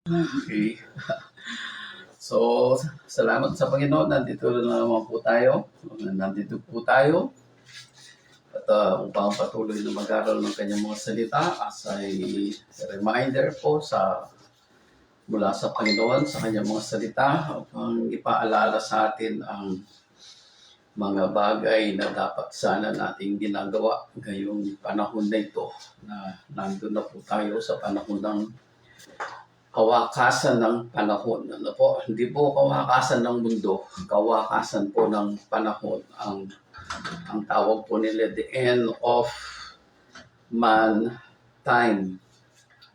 Okay. So, salamat sa Panginoon. Nandito na naman po tayo. Nandito po tayo. At upang patuloy na mag-aral ng kanyang mga salita as a reminder po mula sa Panginoon sa kanyang mga salita upang ipaalala sa atin ang mga bagay na dapat sana nating ginagawa ngayong panahon na ito na nandun na po tayo sa panahon ng kawakasan ng panahon. Ano po? Hindi po kawakasan ng mundo, kawakasan po ng panahon. Ang tawag po nila the end of man time.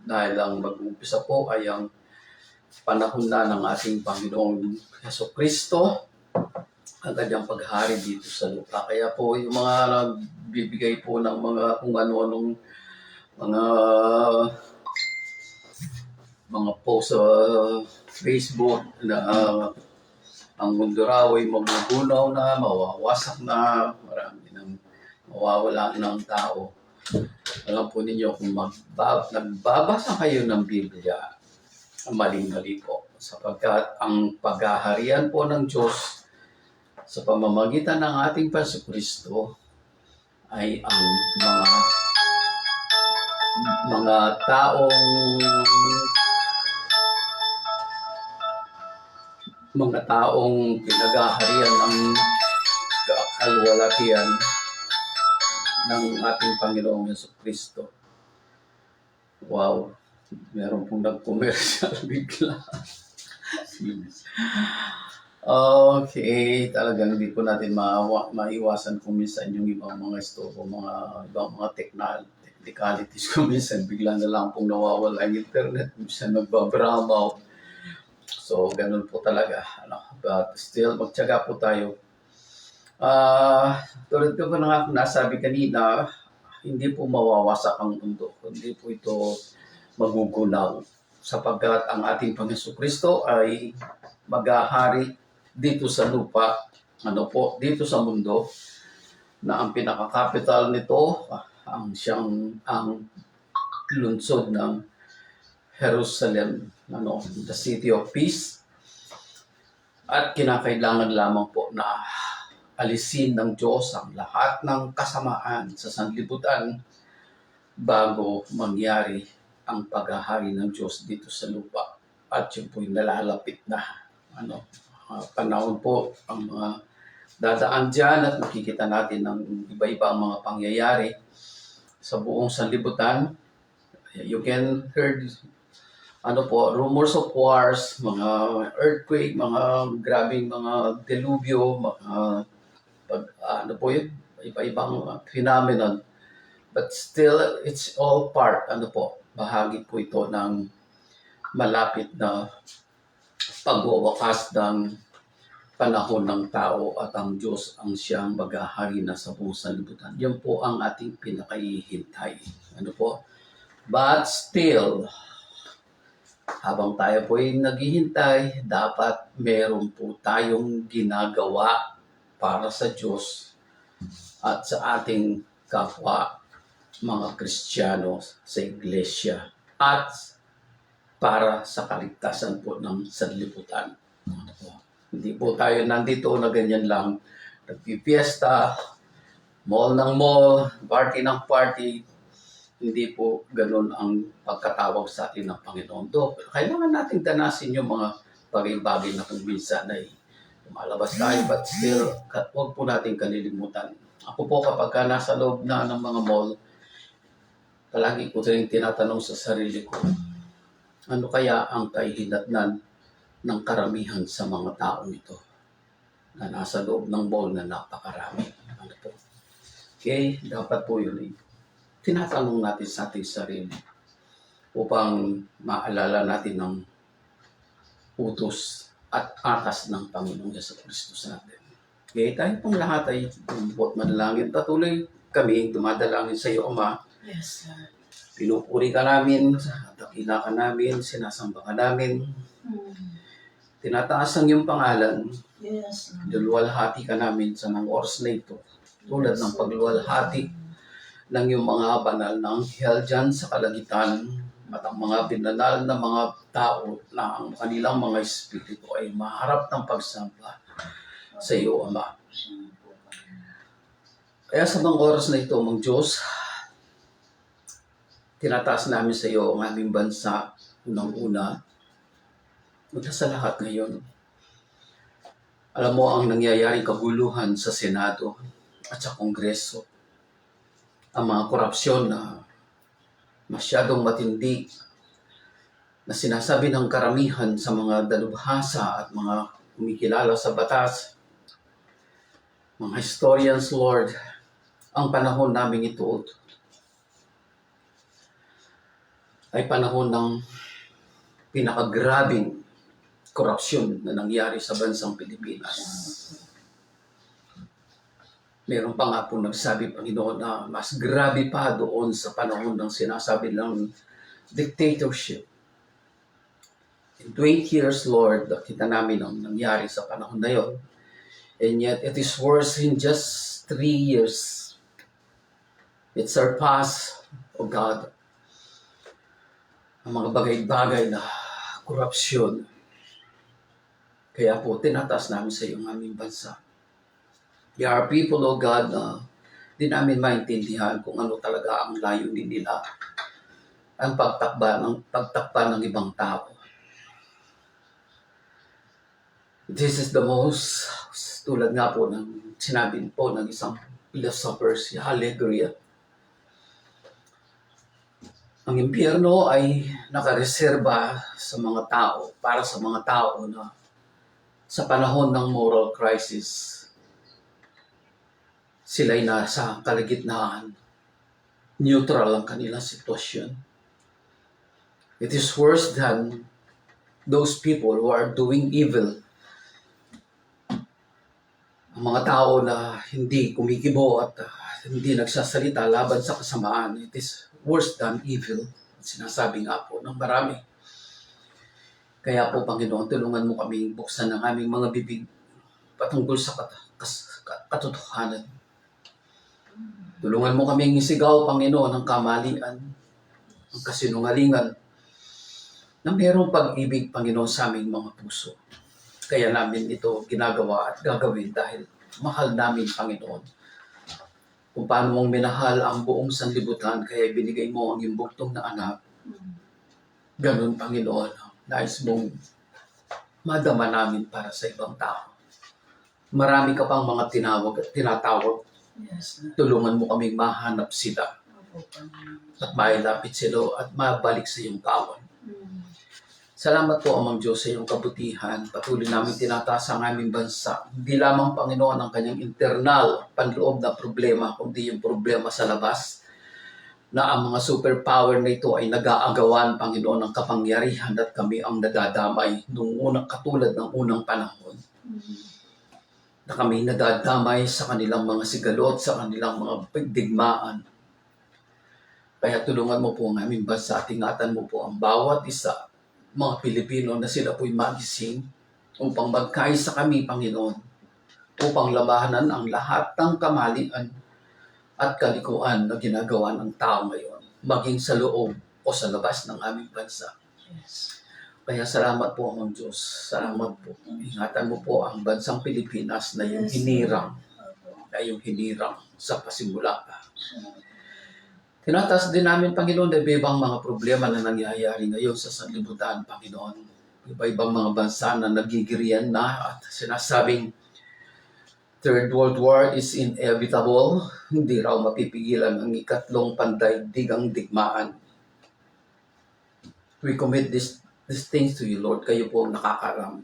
Dahil ang mag-umpisa po ay ang panahon na ng ating Panginoong Jesucristo, ang kanyang paghari dito sa lupa. Kaya po yung mga nagbibigay po ng mga kung ano-anong mga post sa Facebook na ang mundo raw ay magugunaw na, mawawasak na, marami nang mawawala ng tao. Alam po ninyo kung nagbabasa kayo ng Biblia, mali-mali po. Sapagkat ang paghaharian po ng Diyos sa pamamagitan ng ating Jesucristo ay ang mga taong pinaghaharian ng kalwalatian ng ating Panginoong Jesucristo. Wow, meron pong nag-commercial bigla. Okay, talagang hindi po natin maiwasan kung minsan yung ibang mga ibang mga technicalities kung minsan bigla na lang pong nawawala ang internet, minsan nagbabrown. So, ganun po talaga. But still, magtiyaga po tayo. Tulad ko na nasabi kanina, hindi po mawawasak ang mundo. Hindi po ito magugunaw. Sapagkat ang ating Panginoon ay maghahari dito sa lupa, dito sa mundo, na ang pinaka-capital nito, ang lungsod ng Jerusalem, the city of peace. At kinakailangan lamang po na alisin ng Diyos ang lahat ng kasamaan sa sanlibutan bago mangyari ang paghahari ng Diyos dito sa lupa. At yun po'y nalalapit na panahon po ang mga dadaan dyan at makikita natin ng iba-ibang mga pangyayari sa buong sanlibutan. You can hear rumors of wars, mga earthquake, mga grabing mga delubyo, iba-ibang phenomenon. But still, it's all part, bahagi po ito ng malapit na pagwawakas ng panahon ng tao at ang Diyos ang siyang maghahari na sa buong sanlibutan. Yan po ang ating pinakahihintay. But still, habang tayo po ay naghihintay, dapat meron po tayong ginagawa para sa Diyos at sa ating kapwa mga Kristiyano sa iglesia at para sa kaligtasan po ng sanlibutan. Hindi po tayo nandito na ganyan lang, nagpipiesta, mall ng mall, party ng party. Hindi po ganun ang pagkatawag sa atin ng Panginoon. Kailangan natin danasin yung mga bagay-bagay na kung minsan ay lumalabas tayo, but still, huwag po natin kalilimutan. Ako po kapag nasa loob na ng mga mall, palagi ko rin tinatanong sa sarili ko, ano kaya ang kahihinatnan ng karamihan sa mga taong ito na nasa loob ng mall na napakarami. Okay, dapat po yun tinatanong natin sa ating sarili upang maalala natin ng utos at atas ng Panginoong Jesucristo sa atin. Okay, tayo pong lahat ay bumubuot manalangin. Patuloy kami dumadalangin sa iyo, Ama. Yes, Lord. Pinupuri ka namin, dakila ka namin, sinasamba ka namin. Tinataas ang iyong pangalan. Yes, Lord. Luwalhati ka namin sa mga oras na ito. Tulad ng pagluwalhati ng iyong mga banal na anghel dyan sa kalangitan, at ang mga binanal na mga tao na ang kanilang mga espiritu ay maharap ng pagsamba sa iyo, Ama. Kaya sa mga oras na ito, Mang Diyos, tinataas namin sa iyo ang aming bansa unang-una. Mula sa lahat ngayon, alam mo ang nangyayaring kaguluhan sa Senado at sa Kongreso. Ang mga korupsyon na masyadong matindi na sinasabi ng karamihan sa mga dalubhasa at mga kumikilala sa batas. Mga historians, Lord, ang panahon namin ito ay panahon ng pinakagrabing korupsyon na nangyari sa bansang Pilipinas. Meron pa nga po nagsabi, Panginoon, na mas grabe pa doon sa panahon ng sinasabi ng dictatorship. In 20 years, Lord, nakita namin ang nangyari sa panahon na yon. And yet, it is worse in just 3 years. It surpassed, O God, ang mga bagay-bagay na korupsyon. Kaya po, tinataas namin sa iyo ang aming bansa. There are people, O God, na di namin maintindihan kung ano talaga ang layunin nila. Ang pagtakba ng ibang tao. This is the most, tulad nga po ng sinabi po ng isang philosopher, si Halegoria. Ang impyerno ay nakareserba sa mga tao, para sa mga tao na sa panahon ng moral crisis, sila'y nasa kalagitnaan. Neutral ang kanilang sitwasyon. It is worse than those people who are doing evil. Ang mga tao na hindi kumikibo at hindi nagsasalita laban sa kasamaan, it is worse than evil. Sinasabi nga po ng marami. Kaya po, Panginoon, tulungan mo kami buksan ang aming mga bibig patungkol sa katotohanan. Tulungan mo kaming isigaw, Panginoon, ang kamalian, ang kasinungalingan, na mayroong pag-ibig, Panginoon, sa aming mga puso. Kaya namin ito ginagawa at gagawin dahil mahal namin, Panginoon. Kung paano mong minahal ang buong sanlibutan, kaya binigay mo ang iyong buktong na anak. Ganun, Panginoon, nais mong madama namin para sa ibang tao. Marami ka pang mga tinatawag. Yes. Tulungan mo kaming mahanap sila at mailapit sila at mabalik sa iyong kawan. Salamat po, Amang Diyos, sa iyong kabutihan. Patuloy namin tinataas ang aming bansa. Hindi lamang, Panginoon, ang kanyang internal panloob na problema, kundi yung problema sa labas, na ang mga superpower na ito ay nag-aagawan, Panginoon, ng kapangyarihan at kami ang nadadamay nung katulad ng unang panahon. Na kami nadadamay sa kanilang mga sigalot, sa kanilang mga pagdigmaan. Kaya tulungan mo po ang aming bansa at ingatan mo po ang bawat isa, mga Pilipino, na sila po'y magising upang magkaisa kami, Panginoon, upang labanan ang lahat ng kamalian at kalikuan na ginagawa ng tao ngayon, maging sa loob o sa labas ng aming bansa. Yes. Kaya salamat po, Amang Diyos. Salamat po. Ingatan mo po ang bansang Pilipinas na yung hinirang, sa pasimula pa. Tinataas din namin, Panginoon, na iba-ibang mga problema na nangyayari ngayon sa sanlibutan, Panginoon. Iba-ibang mga bansa na nagigirian na at sinasabing Third World War is inevitable. Hindi raw mapipigilan ang ikatlong pandaigdigang digmaan. We commit these things to you, Lord. Kayo po ang nakakaram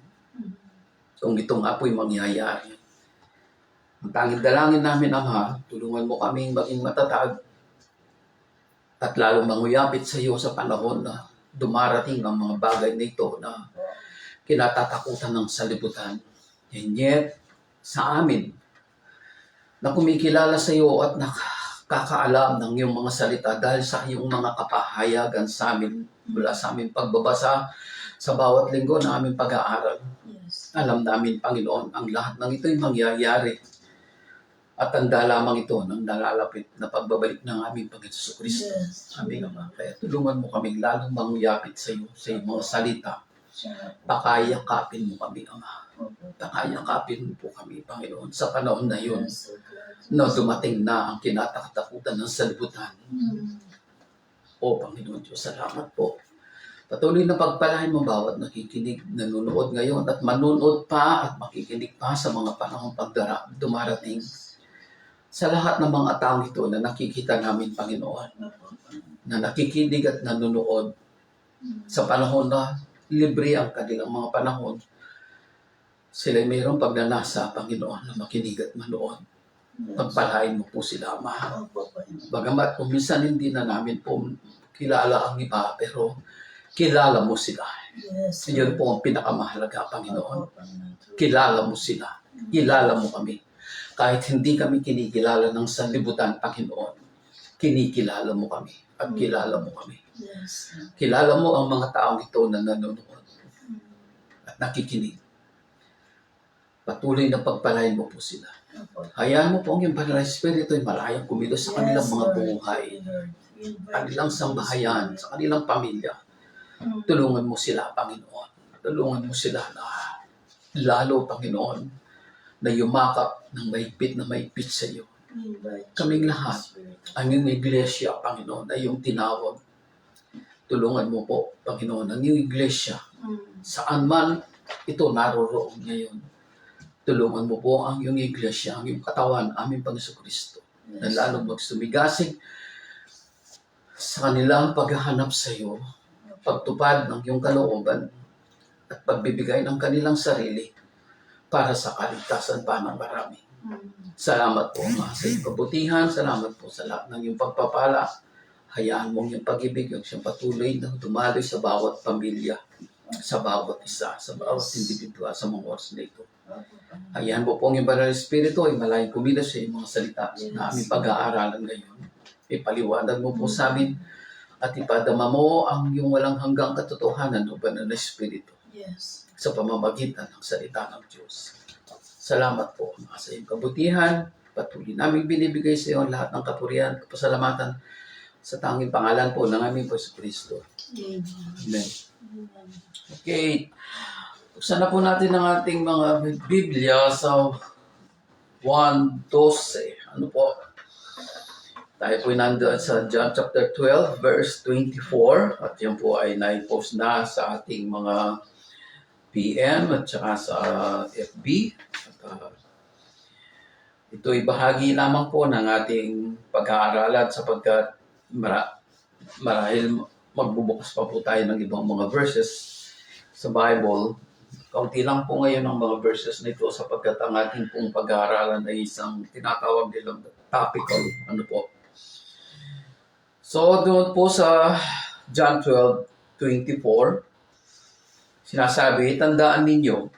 kung ito nga po'y mangyayari. Ang tanging dalangin namin, Ama, tulungan mo kaming maging matatag at lalong manguyapit sa iyo sa panahon na dumarating ang mga bagay na ito na kinatatakutan ng salibutan. And yet, sa amin, na kumikilala sa iyo at nakakaalam ng iyong mga salita dahil sa iyong mga kapahayagan sa amin, mula sa aming pagbabasa sa bawat linggo na aming pag-aaral. Yes. Alam namin, Panginoon, ang lahat ng ito'y mangyayari At tanda lamang ito ng nalalapit na pagbabalik ng aming Panginoon Kristo. Yes. Aming Ama. Kaya tulungan mo kami lalong manguyapit sa iyo, sa iyong mga salita. Siya. Pakayakapin mo kami, Ama. Opo. Pakayakapin mo po kami, Panginoon, sa panahon na yun Yes, O God. na dumating na ang kinatatakutan ng salibutan. Mm. O Panginoon Diyos, salamat po. Patuloy na pagpalain mo bawat nakikinig, nanonood ngayon at manunood pa at makikinig pa sa mga panahong dumarating. Sa lahat ng mga taong ito na nakikita namin, Panginoon, Opo. na nakikinig at nanonood sa panahon na libre ang kanilang mga panahon, sila mayroong pagnanasa, Panginoon, na makinig at manood. Yes. Pagpalain mo po sila, Ama. Opo, Panginoon. Bagamat kung minsan hindi na namin po kilala ang iba, pero kilala mo sila. Yes. Iyon po ang pinakamahalaga, Panginoon. Opo, Panginoon. Kilala mo sila. Kilala mo kami. Kahit hindi kami kinikilala ng sanlibutan, Panginoon, kinikilala mo kami at kilala mo kami. Yes. Kilala mo ang mga taong ito na nanonood at nakikinig. Patuloy na pagpalain mo po sila. Opo. Hayaan mo po ang iyong Banal na Espiritu ay malayang kumilos sa kanilang Yes, mga Lord. buhay, Lord. Invite kanilang you, sambahayan, Spirit. sa kanilang pamilya. Mm. Tulungan mo sila, Panginoon. Tulungan mo sila na lalo, Panginoon, na yumakap ng mahigpit na mahigpit sa iyo. Invite Kaming you, lahat. Spirit. Ang iyong iglesia, Panginoon, ay iyong tinawag. Tulungan mo po, Panginoon, ang iyong iglesia, Mm. saan man ito naroroon ngayon. Tulungan mo po ang iyong iglesia, ang iyong katawan, aming Panginoon Kristo, na Yes. lalong magsumigasig sa kanilang paghahanap sa iyo, pagtupad ng iyong kalooban, at pagbibigay ng kanilang sarili para sa kaligtasan pa ng marami. Mm. Salamat po, Ama, sa iyong kabutihan. Salamat po sa lahat ng iyong pagpapala. Hayaan mo ang iyong pag-ibig, yung siyang patuloy na dumaloy sa bawat pamilya, sa bawat isa, sa bawat individual, sa mga oras na ito. Opo, Panginoon. Hayaan mo po ang iyong Banal na Espiritu ay malayang kumilos sa iyong mga salita na Yes. aming pag-aaralan ngayon. Ipaliwanag mo po sa amin at ipadama mo ang iyong walang hanggang katotohanan o Banal na Espiritu Yes. sa pamamagitan ng salita ng Diyos. Salamat po, Ama, sa iyong kabutihan. Patuloy namin binibigay sa iyo ang lahat ng kapurihan at pasalamatan sa tanging pangalan po ng aming Panginoon Kristo. Amen. Amen. Amen. Okay. Buksan na po natin ang ating mga Biblia sa 1:12. Ano po? Tayo po nandoon sa John chapter 12, verse 24. At yan po ay na-post na sa ating mga PM at saka sa FB. At, ito'y bahagi lamang po ng ating pag-aaralan sapagkat marahil magbubukas pa po tayo ng ibang mga verses sa Bible. Kaunti lang po ngayon ang mga verses nito sapagkat ang ating pong pag-aaralan ay isang tinatawag nilang topical. Ano po? So, doon po sa John 12:24, sinasabi, tandaan ninyo,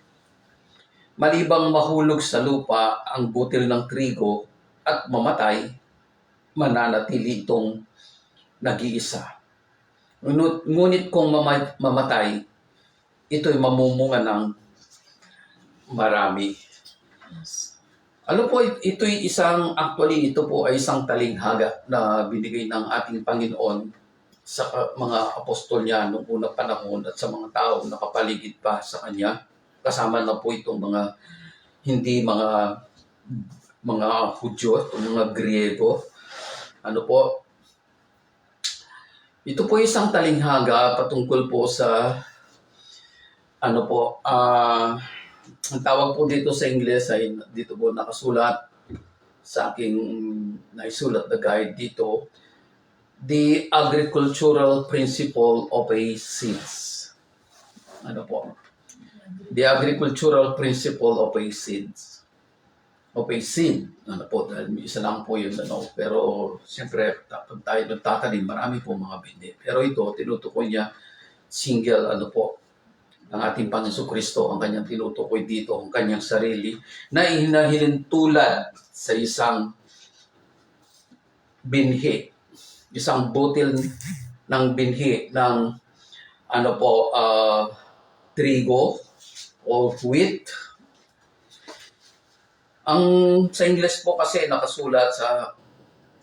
malibang mahulog sa lupa ang butil ng trigo at mamatay, mananatili itong nag-iisa. Ngunit kung mamatay, ito'y mamumunga ng marami. Yes. Ano po, ito po ay isang talinghaga na binigay ng ating Panginoon sa mga apostol niya noong unang panahon at sa mga tao na kapaligid pa sa Kanya. Kasama na po itong hindi mga Hudyo at mga Griego. Ano po, ito po isang talinghaga patungkol po sa ang tawag po dito sa Ingles ay dito po nakasulat sa aking naisulat na guide dito, the agricultural principle of a seeds. Ano po? The agricultural principle of a seeds. Of a seed. Ano po? Dahil isa lang po yun. Pero siyempre, pag tayo nagtatanim, marami po mga bindi. Pero ito, tinutukoy niya single, ang ating Panginoon Kristo, ang kanyang tinutukoy dito, ang kanyang sarili, na hinahilin tulad sa isang binhi, isang butil ng binhi ng trigo o wheat. Ang sa English po kasi nakasulat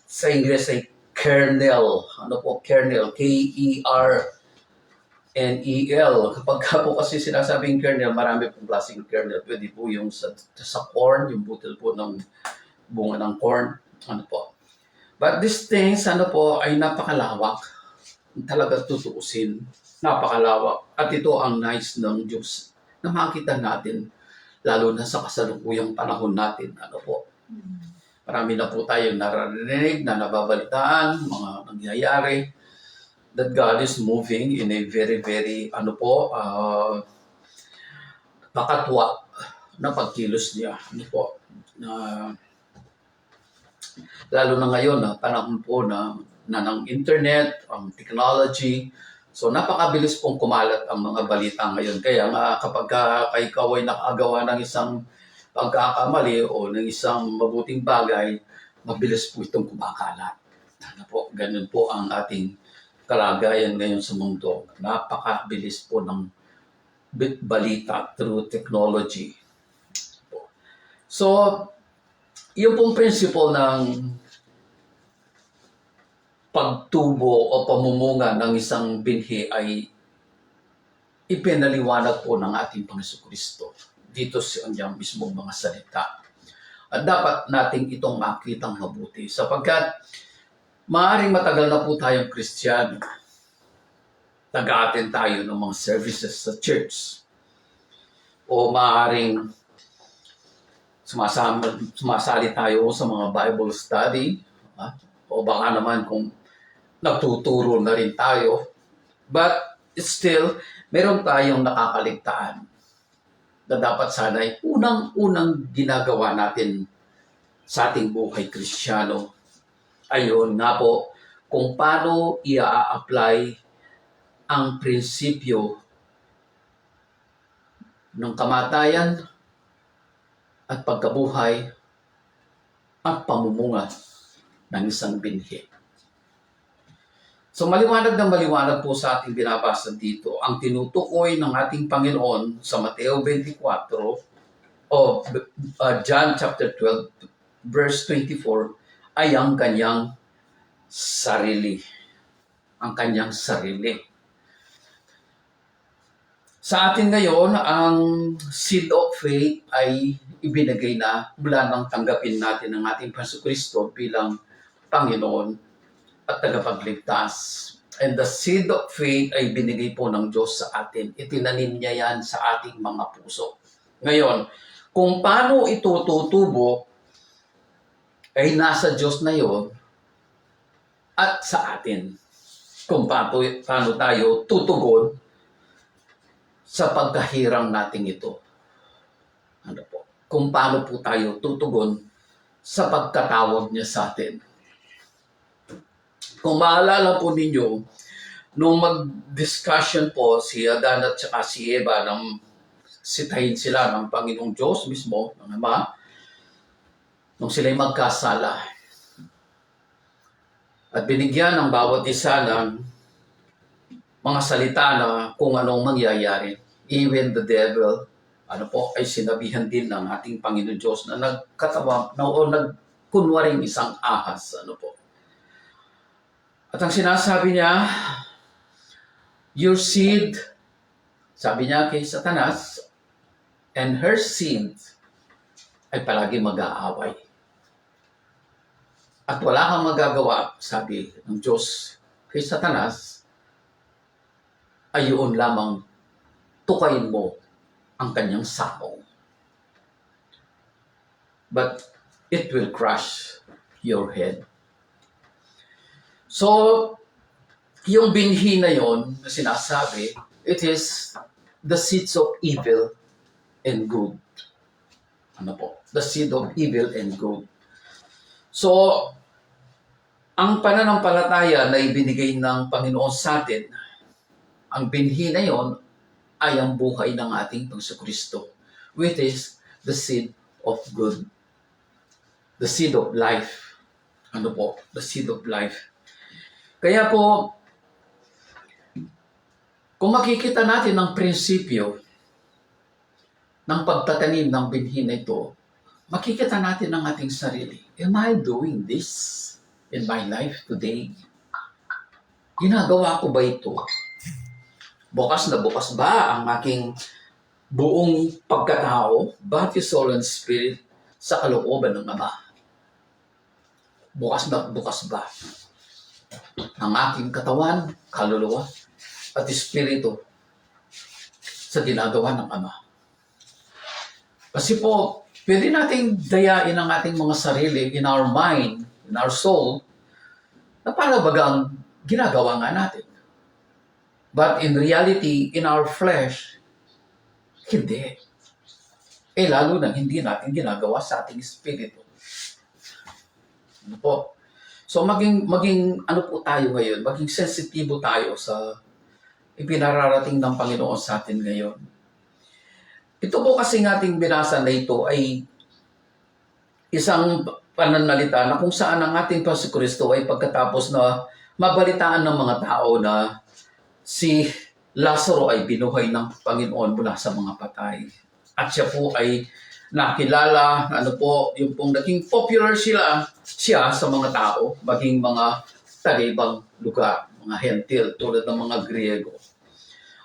sa English ay kernel. Ano po kernel? Kernel. Kapag ka po kasi sinasabing kernel, marami pong klaseng kernel. Pwede po yung sa corn, yung butil po ng bunga ng corn. Ano po. But these things, ano po, ay napakalawak. Talaga tutuusin. Napakalawak. At ito ang nice ng Diyos na makita natin, lalo na sa kasalukuyang panahon natin. Ano po. Marami na po tayong naririnig na nababalitaan, mga nangyayari, that God is moving in a very, very, makatwa na pagkilos niya. Ano po, na, lalo na ngayon, panahon po na ng internet, ang technology, so napakabilis pong kumalat ang mga balita ngayon. Kaya nga kapag ikaw ay nakagawa ng isang pagkakamali o ng isang mabuting bagay, mabilis po itong kumakalat. Ano po, ganun po ang ating kalagayan ngayon sa mundo. Napakabilis po ng balita through technology. So, yung pong principle ng pagtubo o pamumunga ng isang binhi ay ipinaliwanag po ng ating Panginoon Kristo dito sa kanyang mismong mga salita. At dapat nating itong makitang mabuti sapagkat maaaring matagal na po tayong Kristiyano. Nag-a-attend tayo ng mga services sa church. O maaaring sumasali tayo sa mga Bible study. O baka naman kung nagtuturo na rin tayo. But still, meron tayong nakakaligtaan na dapat sana'y unang-unang ginagawa natin sa ating buhay Kristiyano. Ayun nga po, kung paano i-apply ang prinsipyo ng kamatayan at pagkabuhay at pamumunga ng isang binhi. So maliwanag na maliwanag po sa ating binabasa dito ang tinutukoy ng ating Panginoon sa Mateo 24 o John chapter 12 verse 24 ay ang kanyang sarili. Ang kanyang sarili. Sa atin ngayon, ang seed of faith ay ibinigay na mula nang tanggapin natin ang ating Panginoon Kristo bilang Panginoon at tagapagligtas. And the seed of faith ay binigay po ng Diyos sa atin. Itinanim niya yan sa ating mga puso. Ngayon, kung paano ito tutubo, ay nasa Diyos na yon at sa atin. Kung paano tayo tutugon sa pagkahirang nating ito. Ano po? Kung paano po tayo tutugon sa pagkatawag niya sa atin. Kung maalala po ninyo, nung mag-discussion po si Adan at saka si Eva nang sitahin sila ng Panginoong Diyos mismo, ng Ama, nung sila'y magkasala. At binigyan ng bawat isa ng mga salita na kung anong mangyayari. Even the devil, ay sinabihan din ng ating Panginoon Diyos na nagkatawa, o nagkunwaring isang ahas. At ang sinasabi niya, your seed, sabi niya kay Satanas, and her seed ay palagi mag-aaway. At wala kang magagawa, sabi ng Diyos kay Satanas, ay yun lamang tukayin mo ang kanyang sakong. But it will crush your head. So, yung binhi na yon na sinasabi, it is the seeds of evil and good. The seed of evil and good. So, ang pananampalataya na ibinigay ng Panginoon sa atin, ang binhi na yon ay ang buhay ng ating Panginoon Kristo, which is the seed of good. The seed of life. The seed of life. Kaya po, kung makikita natin ang prinsipyo ng pagtatanim ng binhi na ito, makikita natin ang ating sarili. Am I doing this in my life today? Ginagawa ko ba ito? Bukas na bukas ba ang aking buong pagkatao, body, soul, and spirit sa kalooban ng Ama? Bukas na bukas ba ang aking katawan, kaluluwa, at espiritu sa ginagawa ng Ama? Kasi po, pwede nating dayain ang ating mga sarili in our mind, in our soul, na para bagang ginagawa nga natin. But in reality, in our flesh, hindi. Lalo na hindi natin ginagawa sa ating espiritu. Ano po? So maging ano po tayo ngayon, maging sensitibo tayo sa ipinararating ng Panginoon sa atin ngayon. Ito po kasi ating binasa na ito ay isang pananalita na kung saan ang ating Panginoon ay pagkatapos na mabalitaan ng mga tao na si Lazaro ay binuhay ng Panginoon mula sa mga patay. At siya po ay nakilala, yung pong naging popular siya sa mga tao, maging mga taga-ibang lugar, mga hentil, tulad ng mga Griego.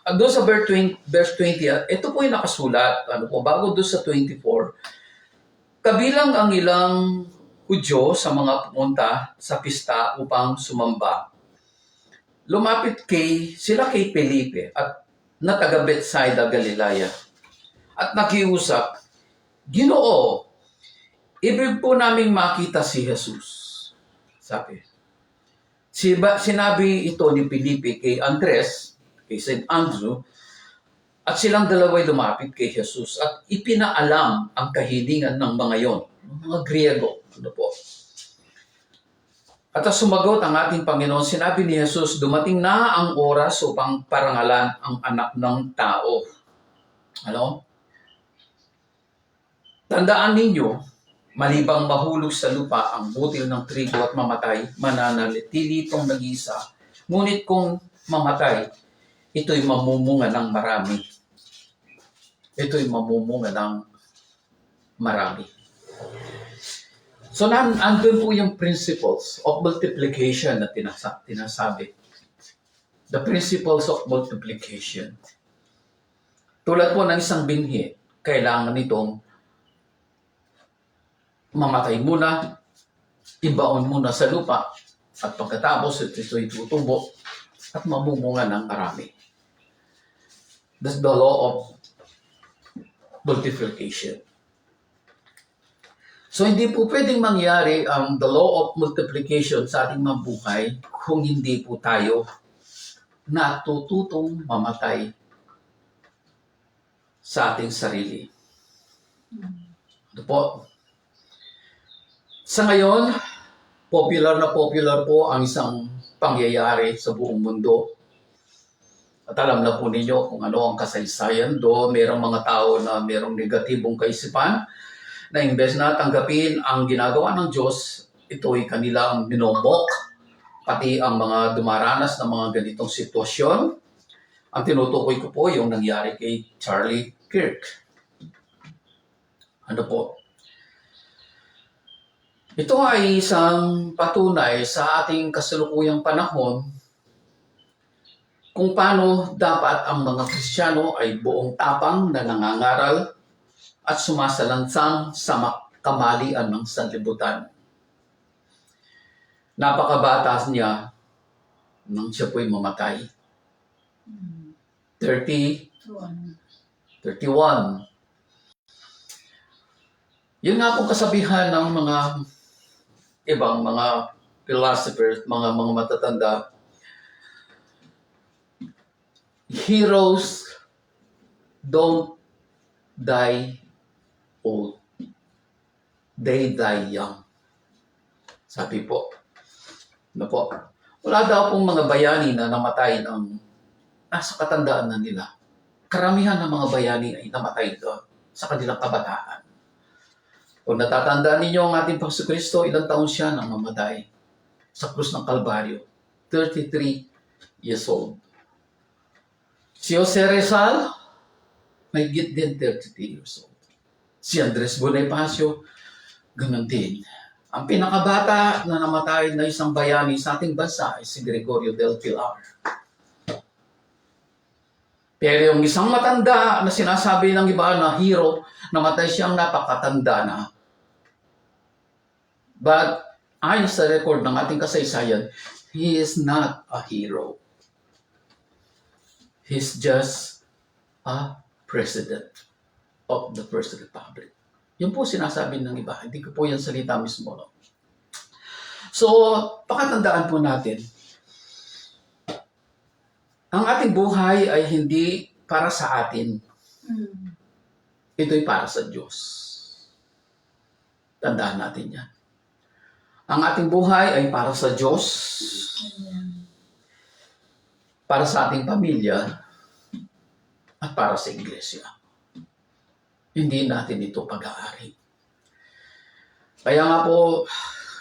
At doon sa verse 20, ito po yung nakasulat, bago doon sa 24, kabilang ang ilang Hudyo sa mga pumunta sa pista upang sumamba. Lumapit sila kay Felipe at na taga Bethsaida, Galilea. At nakiusap, Ginoo, ibig po naming makita si Jesus. Sabi. Sinabi ito ni Felipe kay Andres, kay St. Andrew, at silang dalawa'y lumapit kay Jesus at ipinaalam ang kahilingan ng mga yon, mga Griego. Po. At sumagot ang ating Panginoon, sinabi ni Jesus, dumating na ang oras upang parangalan ang anak ng tao. Tandaan ninyo, malibang mahulog sa lupa ang butil ng trigo at mamatay, mananatili itong nag-iisa. Ngunit kung mamatay, ito'y mamumunga ng marami. Ito'y mamumunga ng marami. So, andun po yung principles of multiplication na tinasabi. The principles of multiplication. Tulad po ng isang binhi, kailangan nitong mamatay muna, ibaon muna sa lupa, at pagkatapos ito'y tutubo at mamumunga ng marami. That's the law of multiplication. So, hindi po pwedeng mangyari ang the law of multiplication sa ating mga buhay kung hindi po tayo natututong mamatay sa ating sarili. Ito po. Sa ngayon, popular po ang isang pangyayari sa buong mundo. At alam na po ninyo kung ano ang kasaysayan do. Merong mga tao na merong negatibong kaisipan na imbes na tanggapin ang ginagawa ng Diyos, ito'y kanilang minobok, pati ang mga dumaranas ng mga ganitong sitwasyon. Ang tinutukoy ko po yung nangyari kay Charlie Kirk. Ano po? Ito ay isang patunay sa ating kasalukuyang panahon kung paano dapat ang mga Kristiyano ay buong tapang na nangangaral at sumasalansang sa kamalian ng sanlibutan. Napakabatas niya nang siya po'y mamatay. 31. Yun nga pong kasabihan ng mga ibang mga philosophers, mga matatanda. Heroes don't die old. They die young. Sabi po. Wala daw pong mga bayani na namatay ng nasa katandaan na nila. Karamihan ng mga bayani ay namatay doon sa kanilang kabataan. Kung natatandaan ninyo ang ating Panginoon Kristo, ilang taon siya nang mamatay sa krus ng Kalbaryo? 33 years old. Si Jose Rizal, may git din 33 years old. Si Andres Bonifacio, Ganon din. Ang pinakabata na namatay na isang bayani sa ating bansa ay si Gregorio del Pilar. Pero yung isang matanda na sinasabi ng iba na hero, namatay siyang napakatanda na. But ayon sa record ng ating kasaysayan, he is not a hero. He's just a president of the First Republic. Yun po sinasabi ng iba. Hindi ko po yan salita mismo. No? So, pakatandaan po natin, ang ating buhay ay hindi para sa atin. Ito'y para sa Diyos. Tandaan natin yan. Ang ating buhay ay para sa Diyos, para sa ating pamilya, at para sa iglesia. Hindi natin ito pag-aari. Kaya nga po,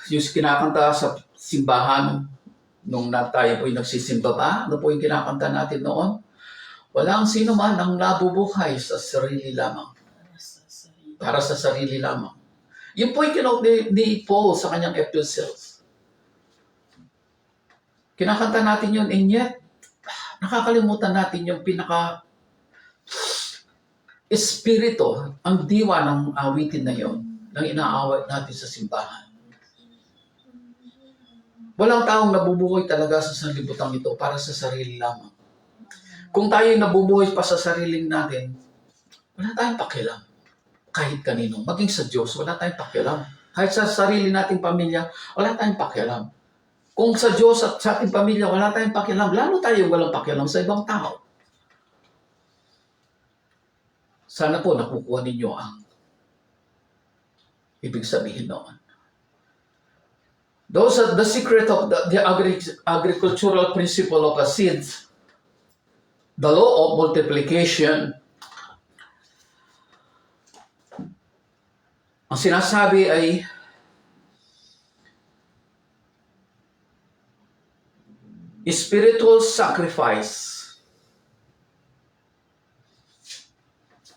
yung kinakanta sa simbahan, nung tayo po'y nagsisimba pa, ano po yung kinakanta natin noon? Walang sino man ang nabubuhay sa sarili lamang. Para sa sarili lamang. Yun po yung kinote ni Paul sa kanyang epistles. Kinakanta natin yun, and yet, nakakalimutan natin yung espiritu, ang diwa ng awitin na yun, ng inaawit natin sa simbahan. Walang taong nabubuhay talaga sa sanlibutan ito para sa sarili lamang. Kung tayo nabubuhay pa sa sariling natin, wala tayong pakialam. Kahit kanino, maging sa Diyos, wala tayong pakialam. Kahit sa sarili nating pamilya, wala tayong pakialam. Kung sa Diyos at sa ating pamilya, wala tayong pakialam, lalo tayong walang pakialam sa ibang tao. Sana po nakukuha ninyo ang ibig sabihin noon. Those are the secret of the agricultural principle of a seed, the law of multiplication. Ang sinasabi ay spiritual sacrifice,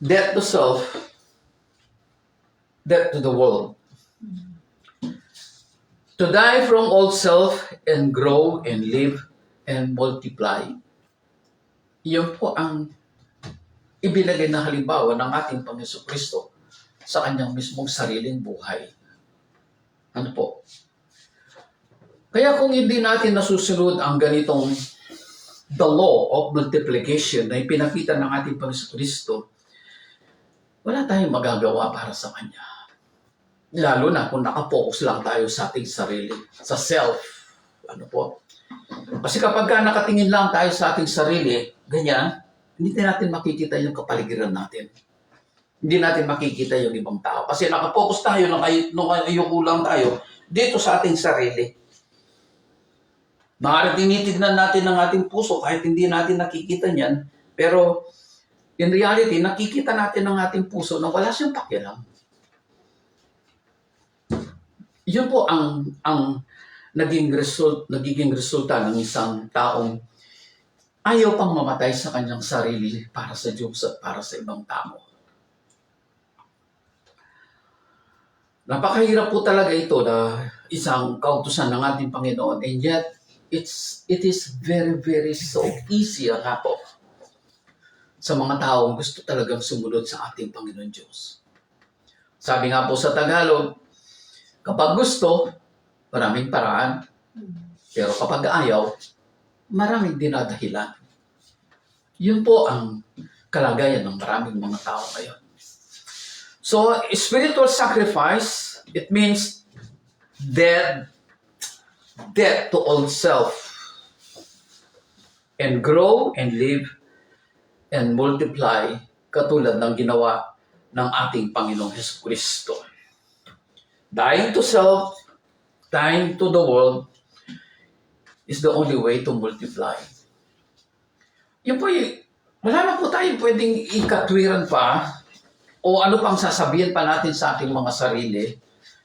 death to self, death to the world. To die from old self and grow and live and multiply. Iyon po ang ibinigay na halimbawa ng ating Panginoon Kristo sa kanyang mismong sariling buhay. Ano po? Kaya kung hindi natin nasusunod ang ganitong the law of multiplication na ipinakita ng ating Panginoon Kristo, wala tayong magagawa para sa Kanya. Lalo na kung nakapokus lang tayo sa ating sarili, sa self. Ano po? Kasi kapag nakatingin lang tayo sa ating sarili, ganyan, hindi natin makikita yung kapaligiran natin. Hindi natin makikita yung ibang tao. Kasi nakapokus tayo nung ayoko lang tayo dito sa ating sarili. Maaaring tinitignan natin ang ating puso kahit hindi natin nakikita niyan. Pero in reality, nakikita natin ang ating puso na wala siyang pakialam. Yun po ang nagiging resulta ng isang taong ayaw pang mamatay sa kanyang sarili para sa Diyos at para sa ibang tao. Napakahirap po talaga ito na isang kautusan ng ating Panginoon, and yet it is very, very so easy nga po sa mga taong gusto talagang sumunod sa ating Panginoon Diyos. Sabi nga po sa Tagalog, kapag gusto, maraming paraan. Pero kapag ayaw, maraming dinadahilan. Yun po ang kalagayan ng maraming mga tao ngayon. So, spiritual sacrifice, it means death to old self, and grow and live and multiply, katulad ng ginawa ng ating Panginoong Jesucristo. Dying to self, dying to the world, is the only way to multiply. Yun po wala na po tayong pwedeng ikatwiran pa o ano pang sasabihin pa natin sa ating mga sarili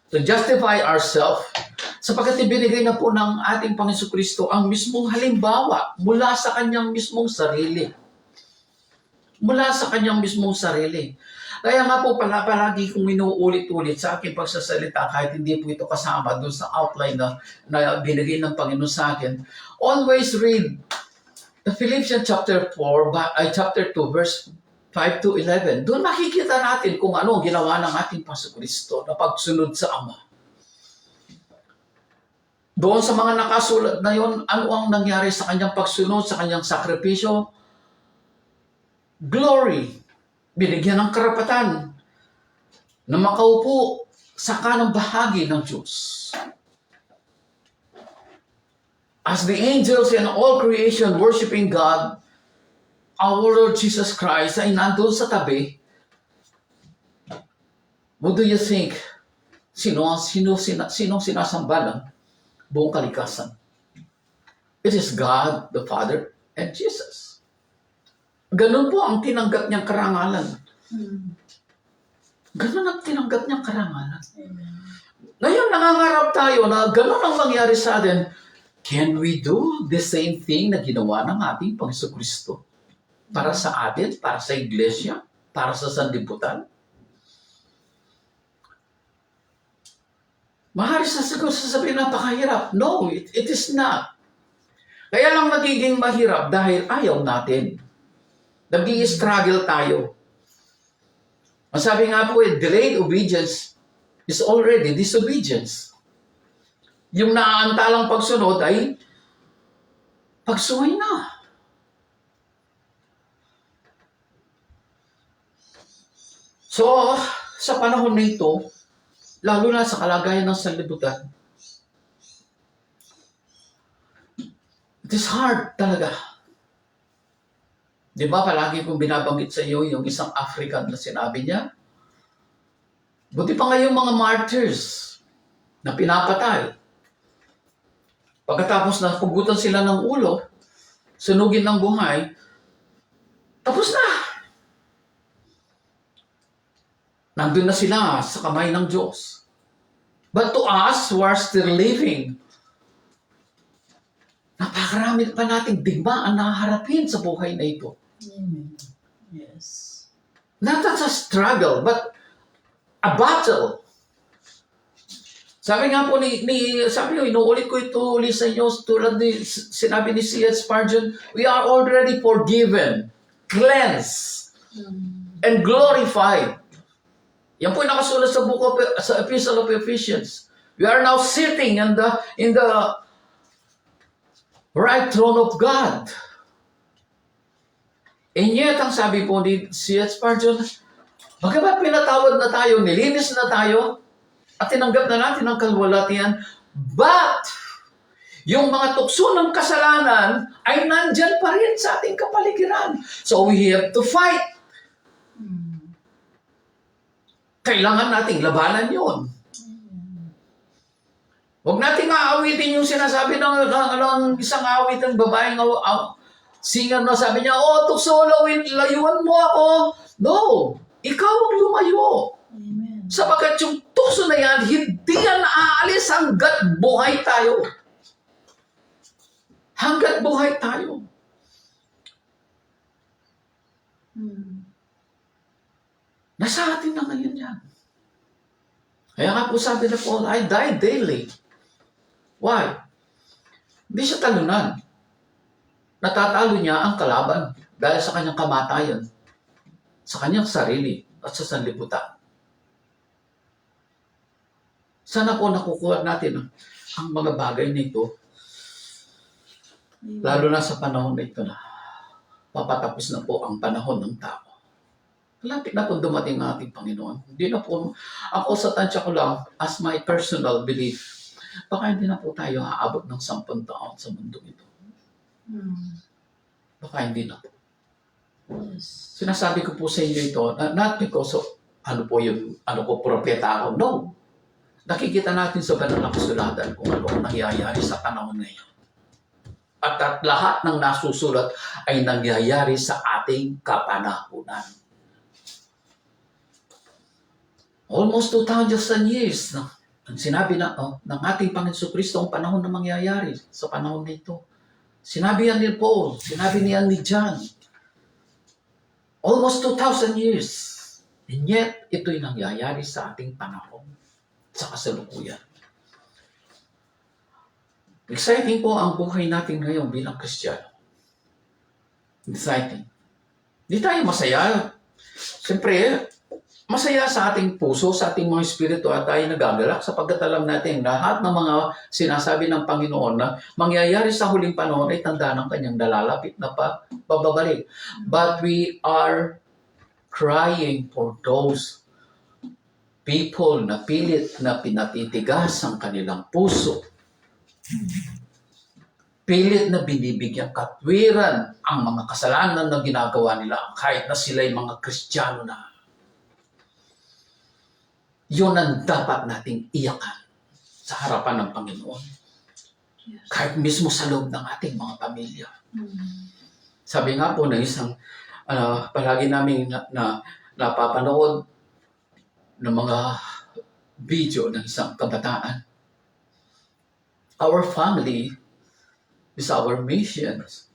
to justify ourselves, sapagkat ibinigay na po ng ating Panginoon Kristo ang mismong halimbawa mula sa kanyang mismong sarili. Mula sa kanyang mismong sarili. Kaya nga po palagi kong inuulit-ulit sa aking pagsasalita kahit hindi po ito kasama doon sa outline na binigay ng Panginoon sa akin. Always read the Philippians chapter 2 verse 5 to 11. Doon makikita natin kung ano ang ginawa ng ating Panginoon na pagsunod sa Ama. Doon sa mga nakasulat na yon, ano ang nangyari sa kanyang pagsunod, sa kanyang sakripisyo? Glory. Binigyan ng karapatan na makaupo sa kanang bahagi ng Diyos. As the angels and all creation worshiping God, our Lord Jesus Christ ay nandun sa tabi. What do you think? Sino sinasamba ng buong kalikasan? It is God, the Father, and Jesus. Ganun po ang tinanggap niyang karangalan. Ganun ang tinanggap niyang karangalan. Amen. Ngayon, nangangarap tayo na ganun ang mangyari sa atin. Can we do the same thing na ginawa ng ating Panginoon Kristo? Para sa atin, para sa iglesia, para sa sanlibutan? Mahari sa siguro sasabihin napakahirap. No, it is not. Kaya lang magiging mahirap dahil ayaw natin. Nag-i-struggle tayo. Masabi nga po, delayed obedience is already disobedience. Yung naaantalang pagsunod ay pagsuway na. So, sa panahon na ito, lalo na sa kalagayan ng sanlibutan, it is hard talaga. Di ba palagi kong binabanggit sa iyo yung isang African na sinabi niya? Buti pa nga yung mga martyrs na pinapatay. Pagkatapos na pugutan sila ng ulo, sunugin ng buhay, tapos na. Nandun na sila sa kamay ng Diyos. But to us who are still living, napakarami pa nating digmaan na harapin sa buhay na ito. Amen. Yes. Not as a struggle, but a battle. Sabi nga po sabi ko, inuulit ko ito ulit sa inyo, tulad ni sinabi ni C.S. Spurgeon, we are already forgiven, cleansed, and glorified. Yan po yung nakasulat sa Epistle of Ephesians. We are now sitting in the right throne of God. And yet, ang sabi po ni C.S. Spurgeon, bagamat pinatawad na tayo, nilinis na tayo, at tinanggap na natin ang kalwalatian, but yung mga tukso ng kasalanan ay nandyan pa rin sa ating kapaligiran. So we have to fight. Kailangan nating labanan yun. Huwag nating aawitin yung sinasabi ng isang awit ng babaeng singer na sabi niya, oh, tukso, layuan mo ako. No, ikaw ang lumayo. Amen. Sapagkat yung tukso na yan, hindi yan aalis hanggat buhay tayo. Hanggat buhay tayo. Nasa atin na ngayon yan. Kaya nga po sabi na Paul, I die daily. Why? Hindi siya talunan. Natatalo niya ang kalaban dahil sa kanyang kamatayan, sa kanyang sarili at sa sanlibutan. Sana po nakukuha natin ang mga bagay nito, lalo na sa panahon na ito na papatapos na po ang panahon ng tao. Malapit na po dumating ang ating Panginoon. Hindi na po, ako sa tansya ko lang, as my personal belief, baka hindi na po tayo aabot ng 10 taon sa mundo ito. Baka hindi na po. Yes. Sinasabi ko po sa inyo ito, not because of, propeta ako. No. Nakikita natin sa banal na kasulatan kung ano ang nangyayari sa panahon ngayon. At lahat ng nasusulat ay nangyayari sa ating kapanahunan. Almost 2,000 years na ang sinabi ng ating Panginoon Kristo ang panahon na mangyayari sa panahon na ito. Sinabi yan ni Paul, sinabi niyan ni John. Almost 2,000 years. And yet, ito'y nangyayari sa ating panahon, sa kasalukuyan. Exciting po ang buhay natin ngayon bilang Kristiyano. Exciting. Di tayo masaya. Siyempre, masaya sa ating puso, sa ating mga espiritu at tayo nagagalak sapagkat alam natin lahat ng mga sinasabi ng Panginoon na mangyayari sa huling panahon ay tanda ng kanyang nalalapit na pagbabalik. But we are crying for those people na pilit na pinatitigas ang kanilang puso. Pilit na binibigyan katwiran ang mga kasalanan na ginagawa nila kahit na sila'y mga Kristiyano na. Yun ang dapat nating iyakan sa harapan ng Panginoon. Yes. Kahit mismo sa loob ng ating mga pamilya. Sabi nga po ng isang palagi namin napapanood ng mga video ng isang kabataan. Our family is our missions.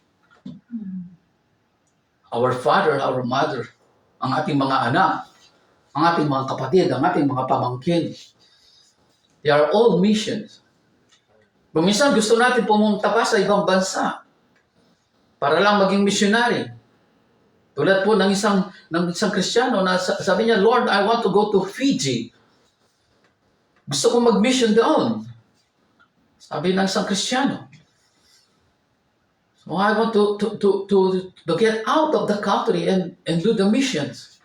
Our father, our mother, ang ating mga anak, ang ating mga kapatid, ang ating mga pamangkin. They are all missions. Minsan gusto natin pumunta pa sa ibang bansa para lang maging missionary. Tulad po ng isang Kristiyano na sabi niya, Lord, I want to go to Fiji. Gusto ko mag-mission doon. Sabi ng isang Kristiyano. So I want to get out of the country and do the missions.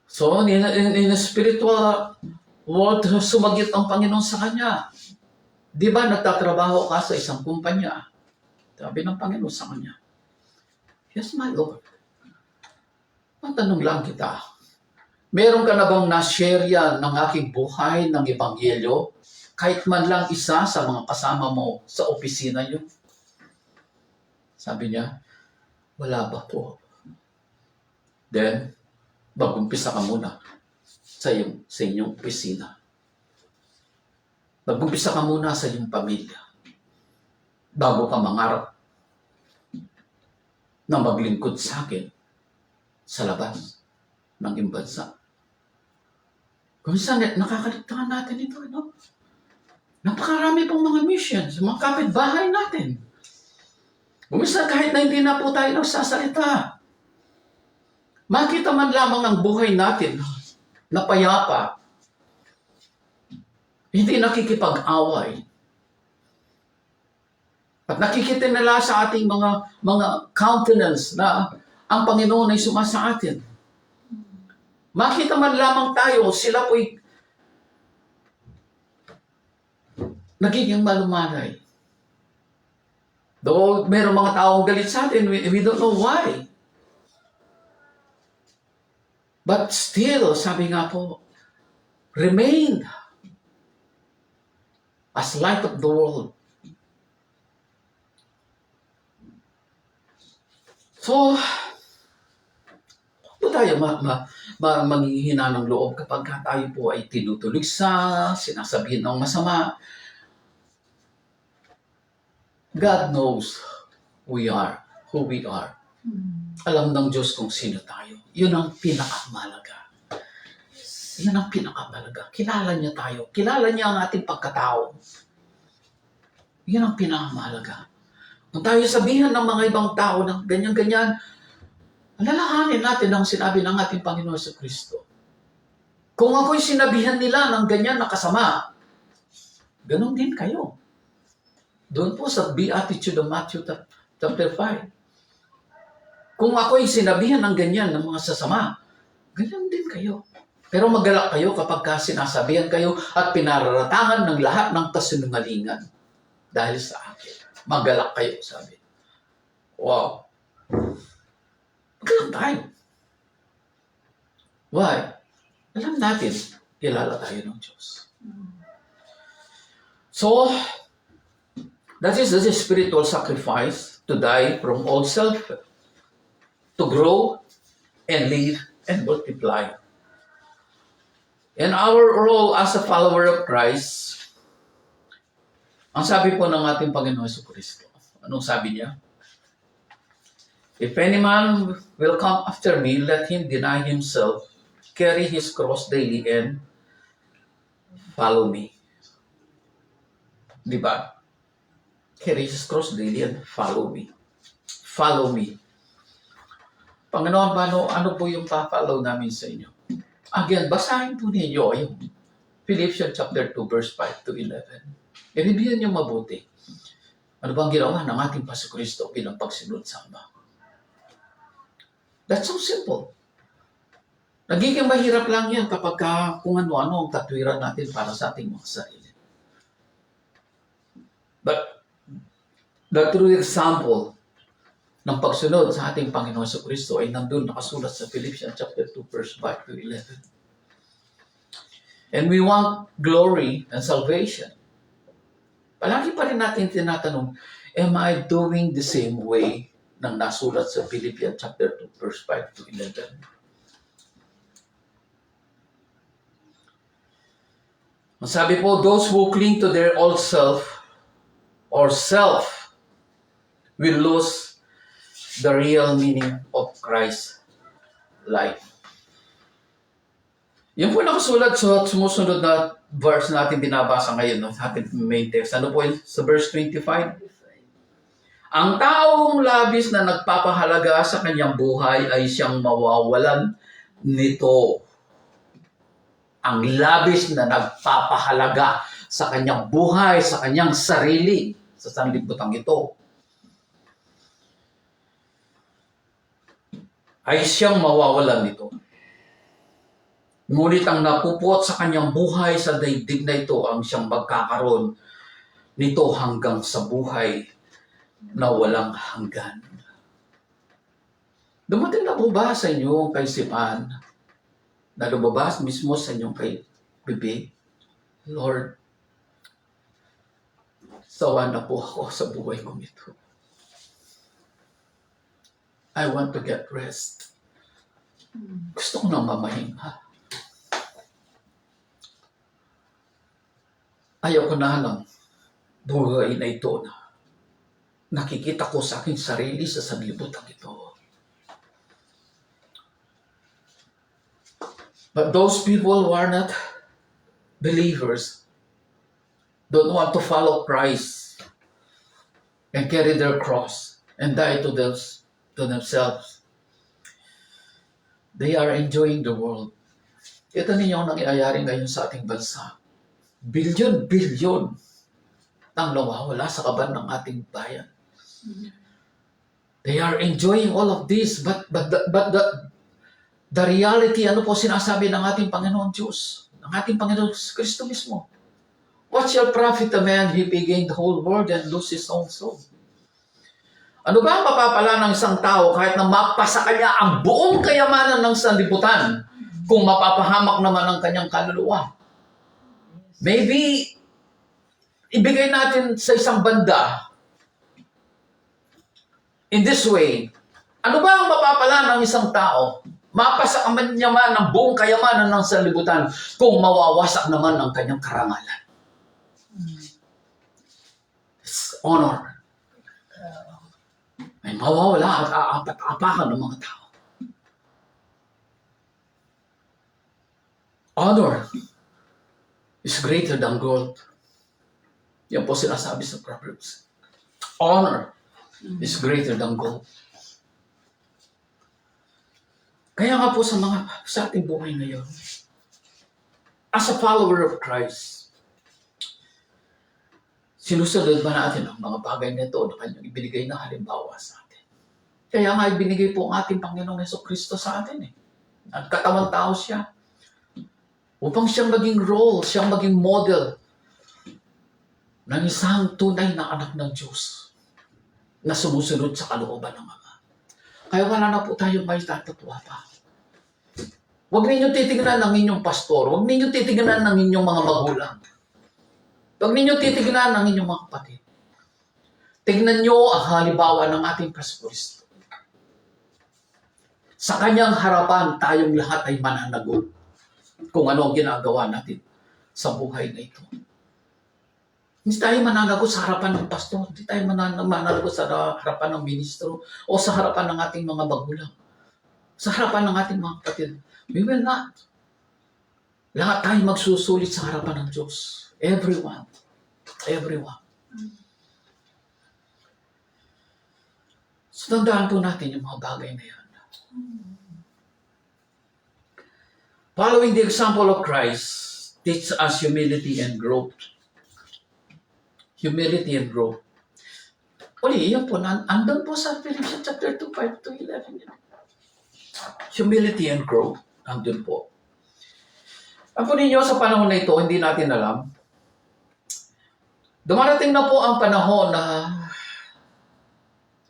So in a spiritual world, sumagit ang Panginoon sa kanya. Di ba nagtatrabaho ka sa isang kumpanya? Sabi ng Panginoon sa kanya, yes, my Lord. Matanong lang kita, meron ka na bang na-share yan ng aking buhay ng Ebanghelyo? Kahit man lang isa sa mga kasama mo sa opisina niyo? Sabi niya, wala ba po? Then, mag-umpisa ka muna sa inyong opisina. Mag-umpisa ka muna sa iyong pamilya bago ka mangarap na maglingkod sa akin sa labas ng iyong bansa. Kung minsan, nakakaligtaan natin ito, no? Napakarami pong mga missions, mga kapitbahay natin. Minsan kahit na hindi na po tayo nagsasalita, makita man lamang ang buhay natin na payapa, hindi nakikipag-away. At nakikita nila sa ating mga countenance na ang Panginoon ay sumasa atin. Makita man lamang tayo, sila po'y nagiging malumanay. Though meron mga taong galit sa atin, we don't know why. But still, sabi nga po, remain as light of the world. So, po tayo manghihina ng loob kapag tayo po ay tinutuligsa, sinasabihin ng masama. God knows who we are. Alam ng Diyos kung sino tayo. Yun ang pinakamalaga. Yun ang pinakamalaga. Kilala niya tayo. Kilala niya ang ating pagkatao. Yun ang pinakamalaga. Kung tayo sabihan ng mga ibang tao na ganyan-ganyan, alalahanin natin ang sinabi ng ating Panginoon sa Kristo. Kung ako'y sinabihan nila ng ganyan na kasama, ganun din kayo. Doon po sa Beatitude of Matthew chapter 5. Kung ako'y sinabihan ng ganyan ng mga sasama, ganyan din kayo. Pero magalak kayo kapag sinasabihan kayo at pinararatangan ng lahat ng kasinungalingan dahil sa akin. Magalak kayo, sabi. Wow. Magalak tayo. Why? Alam natin, kilala tayo ng Diyos. So, that is the spiritual sacrifice to die from old self, to grow and live and multiply. And our role as a follower of Christ, ang sabi po ng ating Panginoon Jesucristo, anong sabi niya? If any man will come after me, let him deny himself, carry his cross daily, and follow me. Di ba? Carry his cross daily and follow me. Follow me. Panginoon, ano po yung pa-follow namin sa inyo? Again, basahin po ninyo yung Philippians chapter 2, verse 5 to 11. I-review niyo mabuti. Ano bang ginawa ng ating Paso Kristo bilang pagsunod sa Ama? That's so simple. Nagiging mahirap lang yan kapag kung ano-ano ang katwiran natin para sa ating mga sarili. But the true example ng pagsunod sa ating Panginoon sa Kristo ay nandun nakasulat sa Philippians chapter 2, verse 5 to 11. And we want glory and salvation. Palagi pa rin natin tinatanong, am I doing the same way ng nasulat sa Philippians chapter 2, verse 5 to 11? Ang sabi po, those who cling to their old self or self will lose the real meaning of Christ's life. Yan po nakasulat sa sumusunod na verse natin binabasa ngayon sa ating main text. Ano po yun? Sa verse 25. Ang taong labis na nagpapahalaga sa kanyang buhay ay siyang mawawalan nito. Ang labis na nagpapahalaga sa kanyang buhay, sa kanyang sarili, sa sanlibutan ito, ay siyang mawawalan nito. Ngunit ang napupot sa kanyang buhay sa daigdig na ito ang siyang magkakaroon nito hanggang sa buhay na walang hanggan. Dumating na po ba sa inyo ang kaisipan na lumabas mismo sa inyong bibig? Lord, sawa na po ako sa buhay kong ito. I want to get rest. Gusto ko nang mamahinga. Ayaw ko na ng buhay na ito na nakikita ko sa aking sarili sa sanlibutan ito. But those people who are not believers don't want to follow Christ and carry their cross and die to themselves. They are enjoying the world. Ito ninyo ang nangyayari ngayon sa ating bansa. Bilyon ang nawawala sa kaban ng ating bayan. They are enjoying all of this, but the reality, ano po sinasabi ng ating Panginoon Diyos, ng ating Panginoon Kristo mismo? What shall profit a man if he gain the whole world and lose his own soul? Ano ba ang mapapala ng isang tao kahit na mapasa kanya ang buong kayamanan ng sanlibutan kung mapapahamak naman ang kanyang kaluluwa? Maybe, ibigay natin sa isang banda, in this way, ano ba ang mapapala ng isang tao? Mapasa niya man ang buong kayamanan ng sanlibutan kung mawawasak naman ang kanyang karangalan. It's honor. Ay mawawala at aapat-apakan ng mga tao. Honor is greater than gold. Yan po sinasabi sa Proverbs. Honor is greater than gold. Kaya nga po sa ating buhay ngayon, as a follower of Christ, sinusunod ba natin ang mga bagay nito na kanyang ibinigay na halimbawa sa atin? Kaya nga ibinigay po ang ating Panginoong Jesucristo sa atin eh. At katawang tao siya. Upang siyang maging role, siyang maging model ng isang tunay na anak ng Diyos na sumusunod sa kalooban ng Ama. Kaya wala na po tayong may tatatuwa pa. Huwag ninyong titignan ng inyong pastor, huwag ninyong titignan ng inyong mga magulang. Huwag ninyong titignan ng inyong mga kapatid. Tignan nyo ang halimbawa ng ating Paso Kristo. Sa kanyang harapan, tayong lahat ay mananagot kung ano ang ginagawa natin sa buhay na ito. Hindi tayo mananagot sa harapan ng pastor. Hindi tayo mananagot sa harapan ng ministro o sa harapan ng ating mga magulang. Sa harapan ng ating mga kapatid. We will not. Lahat tayo magsusulit sa harapan ng Diyos. Everyone. Everyone. So, tandaan po natin yung mga bagay na yan. Following the example of Christ, teach us humility and growth. Humility and growth. Uli, yun po, andun po sa Philippians chapter 2, 5 to 11. Humility and growth. Andun po. Ang po ninyo, sa panahon na ito, hindi natin alam. Dumarating na po ang panahon na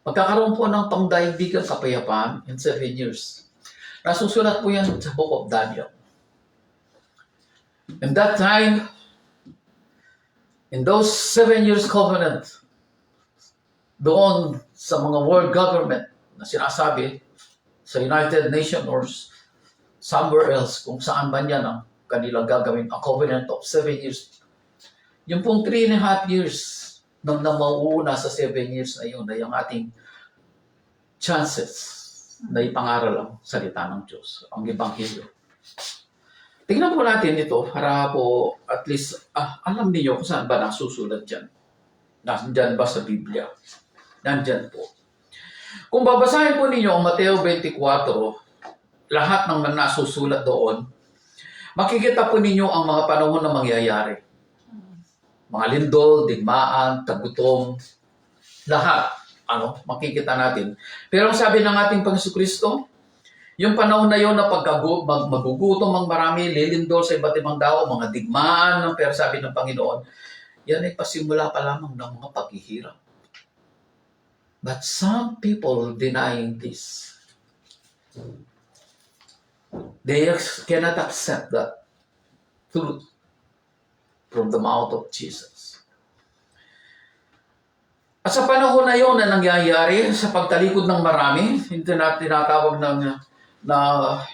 magkakaroon po ng pangdaigdigang kapayapaan in 7 years. Nasusulat po yan sa Book of Daniel. And that time, in those 7 years covenant, doon sa mga world government na sinasabi sa United Nations or somewhere else, kung saan man yan ang kanilang gagawin, a covenant of 7 years. Yung pong 3.5 years nang mauuna sa 7 years na yun, na yung ating chances na ipangaral ang salita ng Diyos, ang Ebanghelyo. Tingnan po natin ito para po at least alam niyo kung saan ba nasusulat dyan. Nandyan ba sa Biblia? Nandyan po. Kung babasahin po ninyo ang Mateo 24, lahat ng nasusulat doon, makikita po ninyo ang mga panahon na mangyayari. Mga lindol, digmaan, tagutom, lahat, makikita natin. Pero ang sabi ng ating Panginoon Kristo, yung panahon na yon na magugutom ang marami, lilindol sa iba't ibang tao, mga digmaan, pero sabi ng Panginoon, yan ay pasimula pa lamang ng mga paghihirap. But some people denying this. They cannot accept that truth from the mouth of Jesus. At sa panahon na yun na nangyayari sa pagtalikod ng marami, hindi na tinatawag na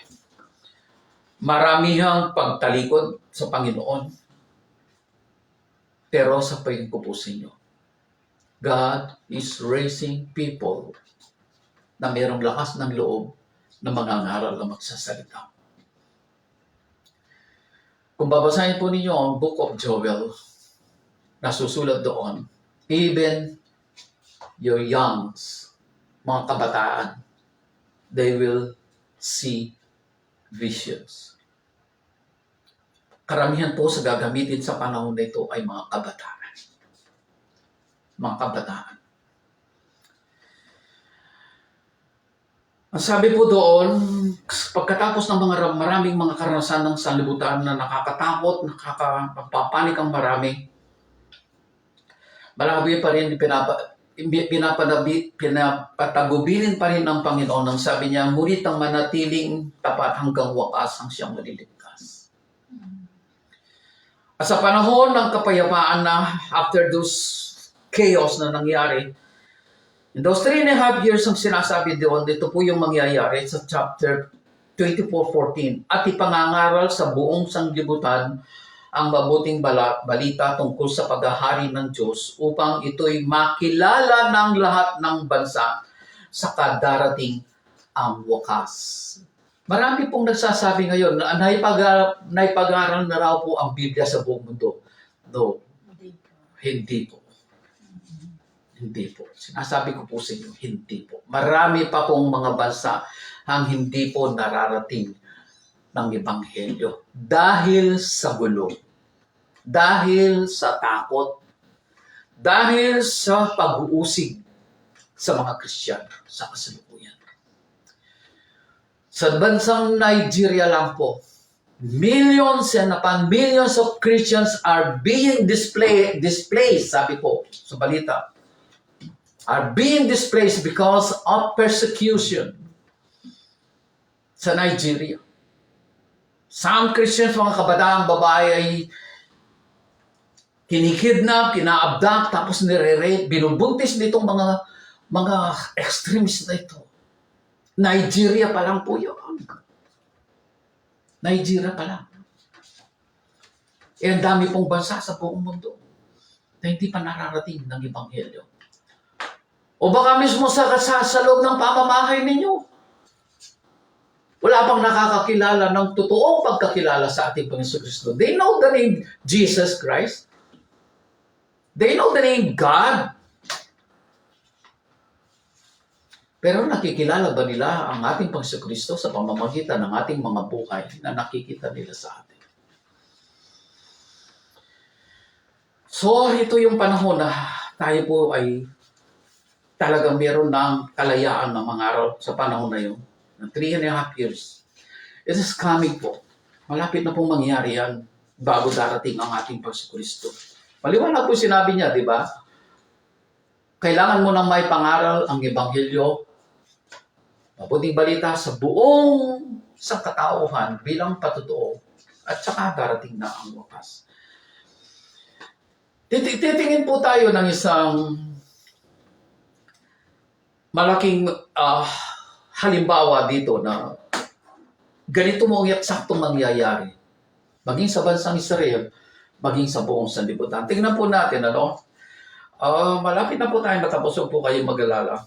maramihang pagtalikod sa Panginoon. Pero sa pagkupusin nyo, God is raising people na mayroong lakas ng loob na mangangaral na magsasalita. Kung babasahin po ninyo ang Book of Joel, nasusulat doon, even your youngs, mga kabataan, they will see visions. Karamihan po sa gagamitin sa panahon na ito ay mga kabataan. Mga kabataan. Ang sabi po doon, pagkatapos ng maraming mga karanasan ng sanlibutan na nakakatakot, nakakapapanik ang marami, malabi pa rin pinapatagubilin pa rin ng Panginoon nang sabi niya, ngunit ang manatiling tapat hanggang wakas ang siyang maliligtas. At sa panahon ng kapayapaan na after those chaos na nangyari, in those 3.5 years ang sinasabi doon, dito po yung mangyayari sa chapter 24:14. At ipangangaral sa buong sanglibutan ang mabuting balita tungkol sa paghahari ng Diyos upang ito'y makilala ng lahat ng bansa sa darating ang wakas. Marami pong nagsasabi ngayon na naipag-aral na raw po ang Biblia sa buong mundo. No, hindi po. Hindi po. Sinasabi ko po sa inyo, hindi po. Marami pa pong mga bansa ang hindi po nararating ng Ebanghelyo. Dahil sa gulo. Dahil sa takot. Dahil sa pag-uusig sa mga Kristiyano sa kasalukuyan. Sa bansang Nigeria lang po, millions and upon millions of Christians are being displaced, sabi po sa balita, are being displaced because of persecution sa Nigeria. Some Christians, mga kabataang babae ay kinikidnap, kina-abduct, tapos nire-rape, binubuntis nitong mga extremists na ito. Nigeria pa lang po yun. Nigeria pa lang. Eh, ang dami pong bansa sa buong mundo. na hindi pa nararating ng Ebanghelyo. O baka mismo sa loob ng pamamahay ninyo, wala pang nakakakilala ng totoong pagkakilala sa ating Panginoon Kristo. They know the name Jesus Christ. They know the name God. Pero nakikilala ba nila ang ating Panginoon Kristo sa pamamagitan ng ating mga buhay na nakikita nila sa atin? So, ito yung panahon na tayo po ay talagang meron ng kalayaan na mangaral sa panahon na yun. Ng 3.5 years. It is coming po. Malapit na pong mangyari yan bago darating ang ating Panginoon Kristo. Maliwanag po sinabi niya, di ba? Kailangan mo nang may pangaral ang Ebanghelyo, mabuting balita sa buong sangkatauhan bilang patotoo at saka darating na ang wakas. Titingin po tayo ng isang malaking halimbawa dito na ganito mo ang saktong mangyayari. Maging sa bansang Israel, maging sa buong sanlibutan. Tingnan po natin, malapit na po tayo matapos po kayo mag-alala.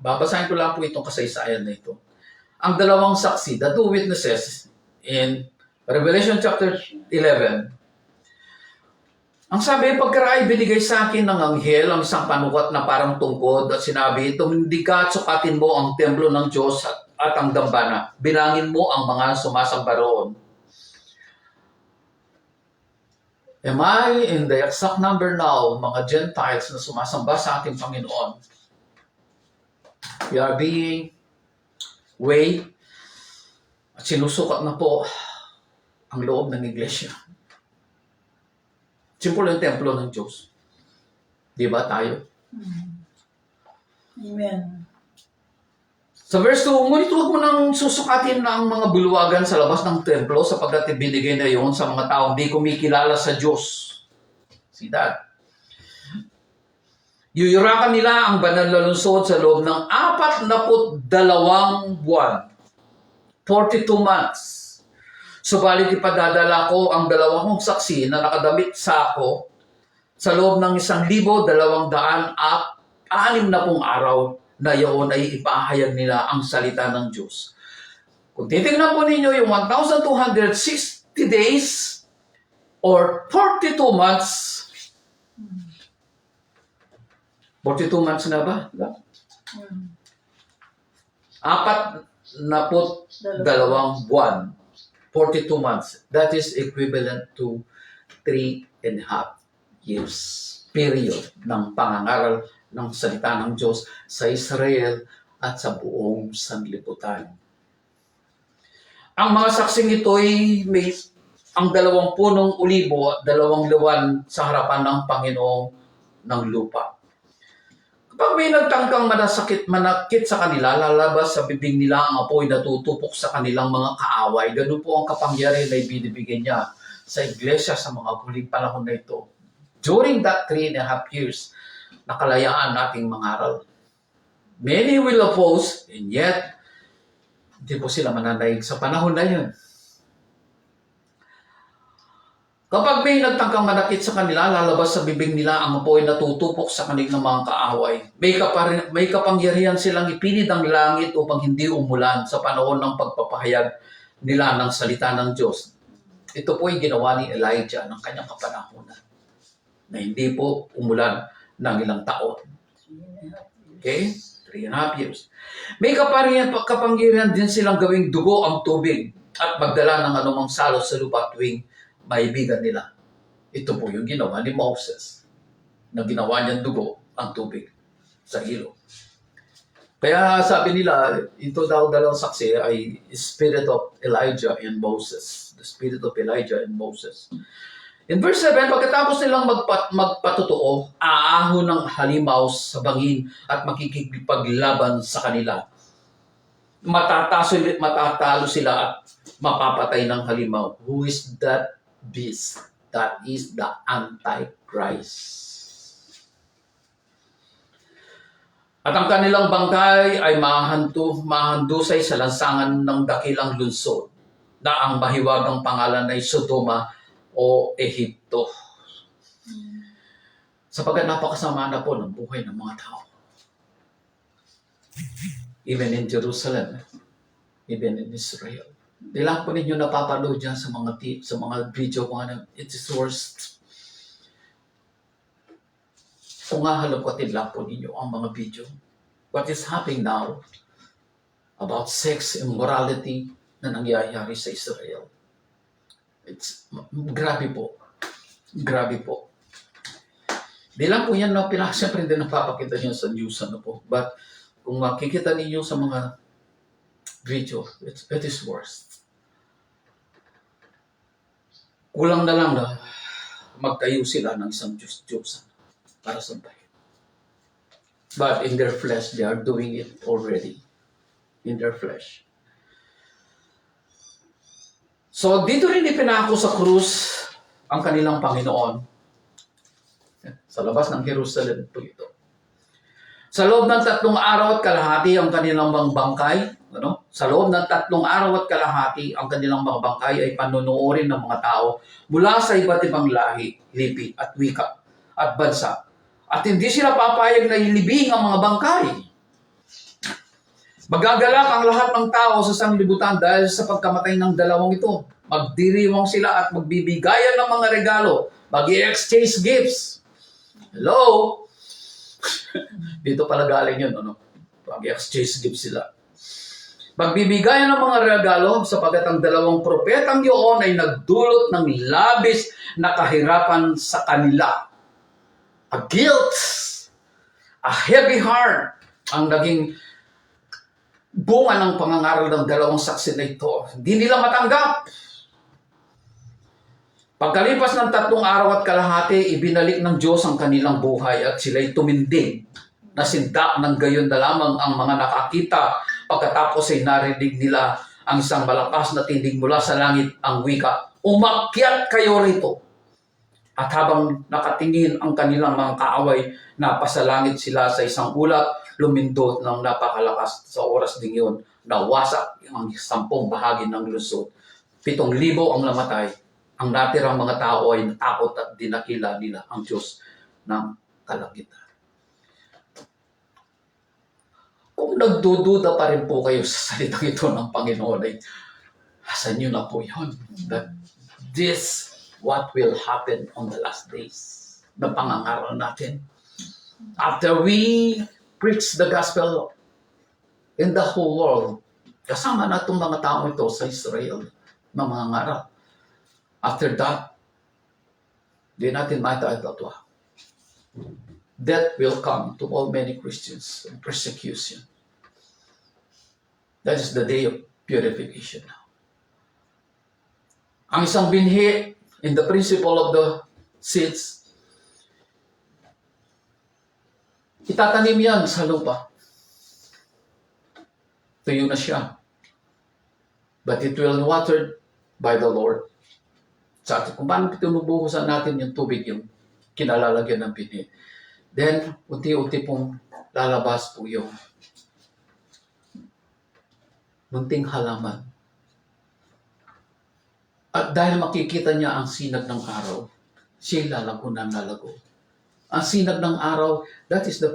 Babasahin ko lang po itong kasaysayan na ito. Ang dalawang saksi, the two witnesses in Revelation chapter 11. Ang sabi, pagkaraay binigay sa akin ng anghel ang isang panukat na parang tungkod at sinabi, tumindi ka at sukatin mo ang templo ng Diyos at ang dambana. Bilangin mo ang mga sumasamba roon. Am I in the exact number now, mga Gentiles na sumasamba sa ating Panginoon? We are being weighed at sinusukat na po ang loob ng iglesia. Simple yung templo ng Diyos. Di ba tayo? Amen. Sa verse 2, ngunit huwag mo nang susukatin na ang mga bulwagan sa labas ng templo sapagkat ibinigay na yon sa mga taong di kumikilala sa Diyos. See that? Yuyurakan nila ang banal na lungsod sa loob ng 42 buwan. 42 months. Subalit ipadadala ko ang 2 saksi na nakadamit sa ako sa loob ng 1,260 araw na iyon ay ipahayag nila ang salita ng Diyos. Kung titignan po ninyo yung 1,260 days or 42 months, 42 months na ba? 42 buwan. 42 months. That is equivalent to 3.5 years. Period ng pangangaral ng salita ng Diyos sa Israel at sa buong sanlibutan. Ang mga saksing ito'y may ang 2 punong ulibo at 2 liwan sa harapan ng Panginoon ng lupa. Kapag may nagtangkang manakit sa kanila, lalabas sa bibig nila ang apoy na tutupok sa kanilang mga kaaway. Ganun po ang kapangyarihan na ibinibigay niya sa iglesia sa mga huling panahon na ito. During that 3.5 years, nakalayaan nating mangaral. Many will oppose, and yet, hindi po sila mananaig sa panahon na yun. Kapag may nagtangkang manakit sa kanila, lalabas sa bibig nila ang apoy na tutupok sa kanilang mga kaaway. May kapangyarihan silang ipinid ang langit upang hindi umulan sa panahon ng pagpapahayag nila ng salita ng Diyos. Ito po ay ginawa ni Elijah ng kanyang kapanahonan na hindi po umulan ng ilang taon. Okay? 3.5 years. May kapangyarihan din silang gawing dugo ang tubig at magdala ng anumang salos sa lupa tuwing maibigan nila. Ito po yung ginawa ni Moses na ginawa niyang dugo ang tubig sa ilog. Kaya sabi nila, ito daw dalawang saksi ay spirit of Elijah and Moses. The spirit of Elijah and Moses. In verse 7, pagkatapos nilang magpatotoo, aahon ng halimaw sa bangin at makikipaglaban sa kanila. Matatalo sila at mapapatay ng halimaw. Who is that beast? That is the Antichrist. At ang kanilang bangkay ay mahandusay sa lansangan ng dakilang lungsod na ang mahiwagang pangalan ay Sodoma o Ehipto. Sapagkat napakasama na po ng buhay ng mga tao. Even in Jerusalem, even in Israel. Di lang po ninyo napapanood dyan sa mga video ko na it is worst. Kung hahalungkatin lang po ninyo ang mga video. What is happening now about sex immorality na nangyayari sa Israel. It's grabe po. Grabe po. Di lang po yan na siyempre hindi napapakita niyo sa news po. But kung makikita ninyo sa mga video, it is worst. Kulang na lang na magtayo sila ng isang Diyos-Diyosan para sa bayan. But in their flesh, they are doing it already. In their flesh. So, dito rin ipinako sa krus ang kanilang Panginoon. Sa labas ng Jerusalem po ito. Sa loob ng 3 araw at kalahati ang kanilang mga bangkay, Sa loob ng 3 araw at kalahati ang kanilang mga bangkay ay panunuorin ng mga tao mula sa iba't ibang lahi, lipi at wika at bansa. At hindi sila papayag na ilibing ang mga bangkay. Magagalak ang lahat ng tao sa sanglibutan dahil sa pagkamatay ng dalawang ito. Magdiriwang sila at magbibigayan ng mga regalo. Mag-i-exchange gifts. Hello? Dito pala galing yun, Mag-i-exchange gifts sila. Magbibigayan ng mga regalo sapagkat ang dalawang propetang yun ay nagdulot ng labis na kahirapan sa kanila. A guilt, a heavy heart ang naging bunga ng pangangaral ng dalawang saksi na ito. Hindi nila matanggap. Pagkalipas ng 3 araw at kalahati, ibinalik ng Diyos ang kanilang buhay at sila'y tumindig. Nasindak ng gayon na lamang ang mga nakakita. Pagkatapos ay narinig nila ang isang malakas na tindig mula sa langit ang wika, "Umakyat kayo rito." At habang nakatingin ang kanilang mga kaaway, napasalangit sila sa isang ulap, lumindot ng napakalakas sa oras ding yun. Nawasak ang 10 bahagi ng lusot. 7,000 ang namatay. Ang natirang mga tao ay natakot at dinakila nila ang Diyos ng kalangitan. Kung nagdududa pa rin po kayo sa salitang ito ng Panginoon, ay asan nyo na po yun? That this what will happen on the last days na pangangaral natin. After we preach the gospel in the whole world, kasama na itong mga tao ito sa Israel na mga ngaral. After that, di natin maitaatwa. Death will come to all many Christians and persecution. That is the day of purification now. Ang isang binhi in the principle of the seeds, itatanim yan sa lupa. Tuyo na siya. But it will be watered by the Lord. Sa atin, kung paano tinubuhusan natin yung tubig, yung kinalalagyan ng binhi. Then, unti-unti pong lalabas po yung munting halaman. At dahil makikita niya ang sinag ng araw, siya'y lalago na lalago. Ang sinag ng araw, that is the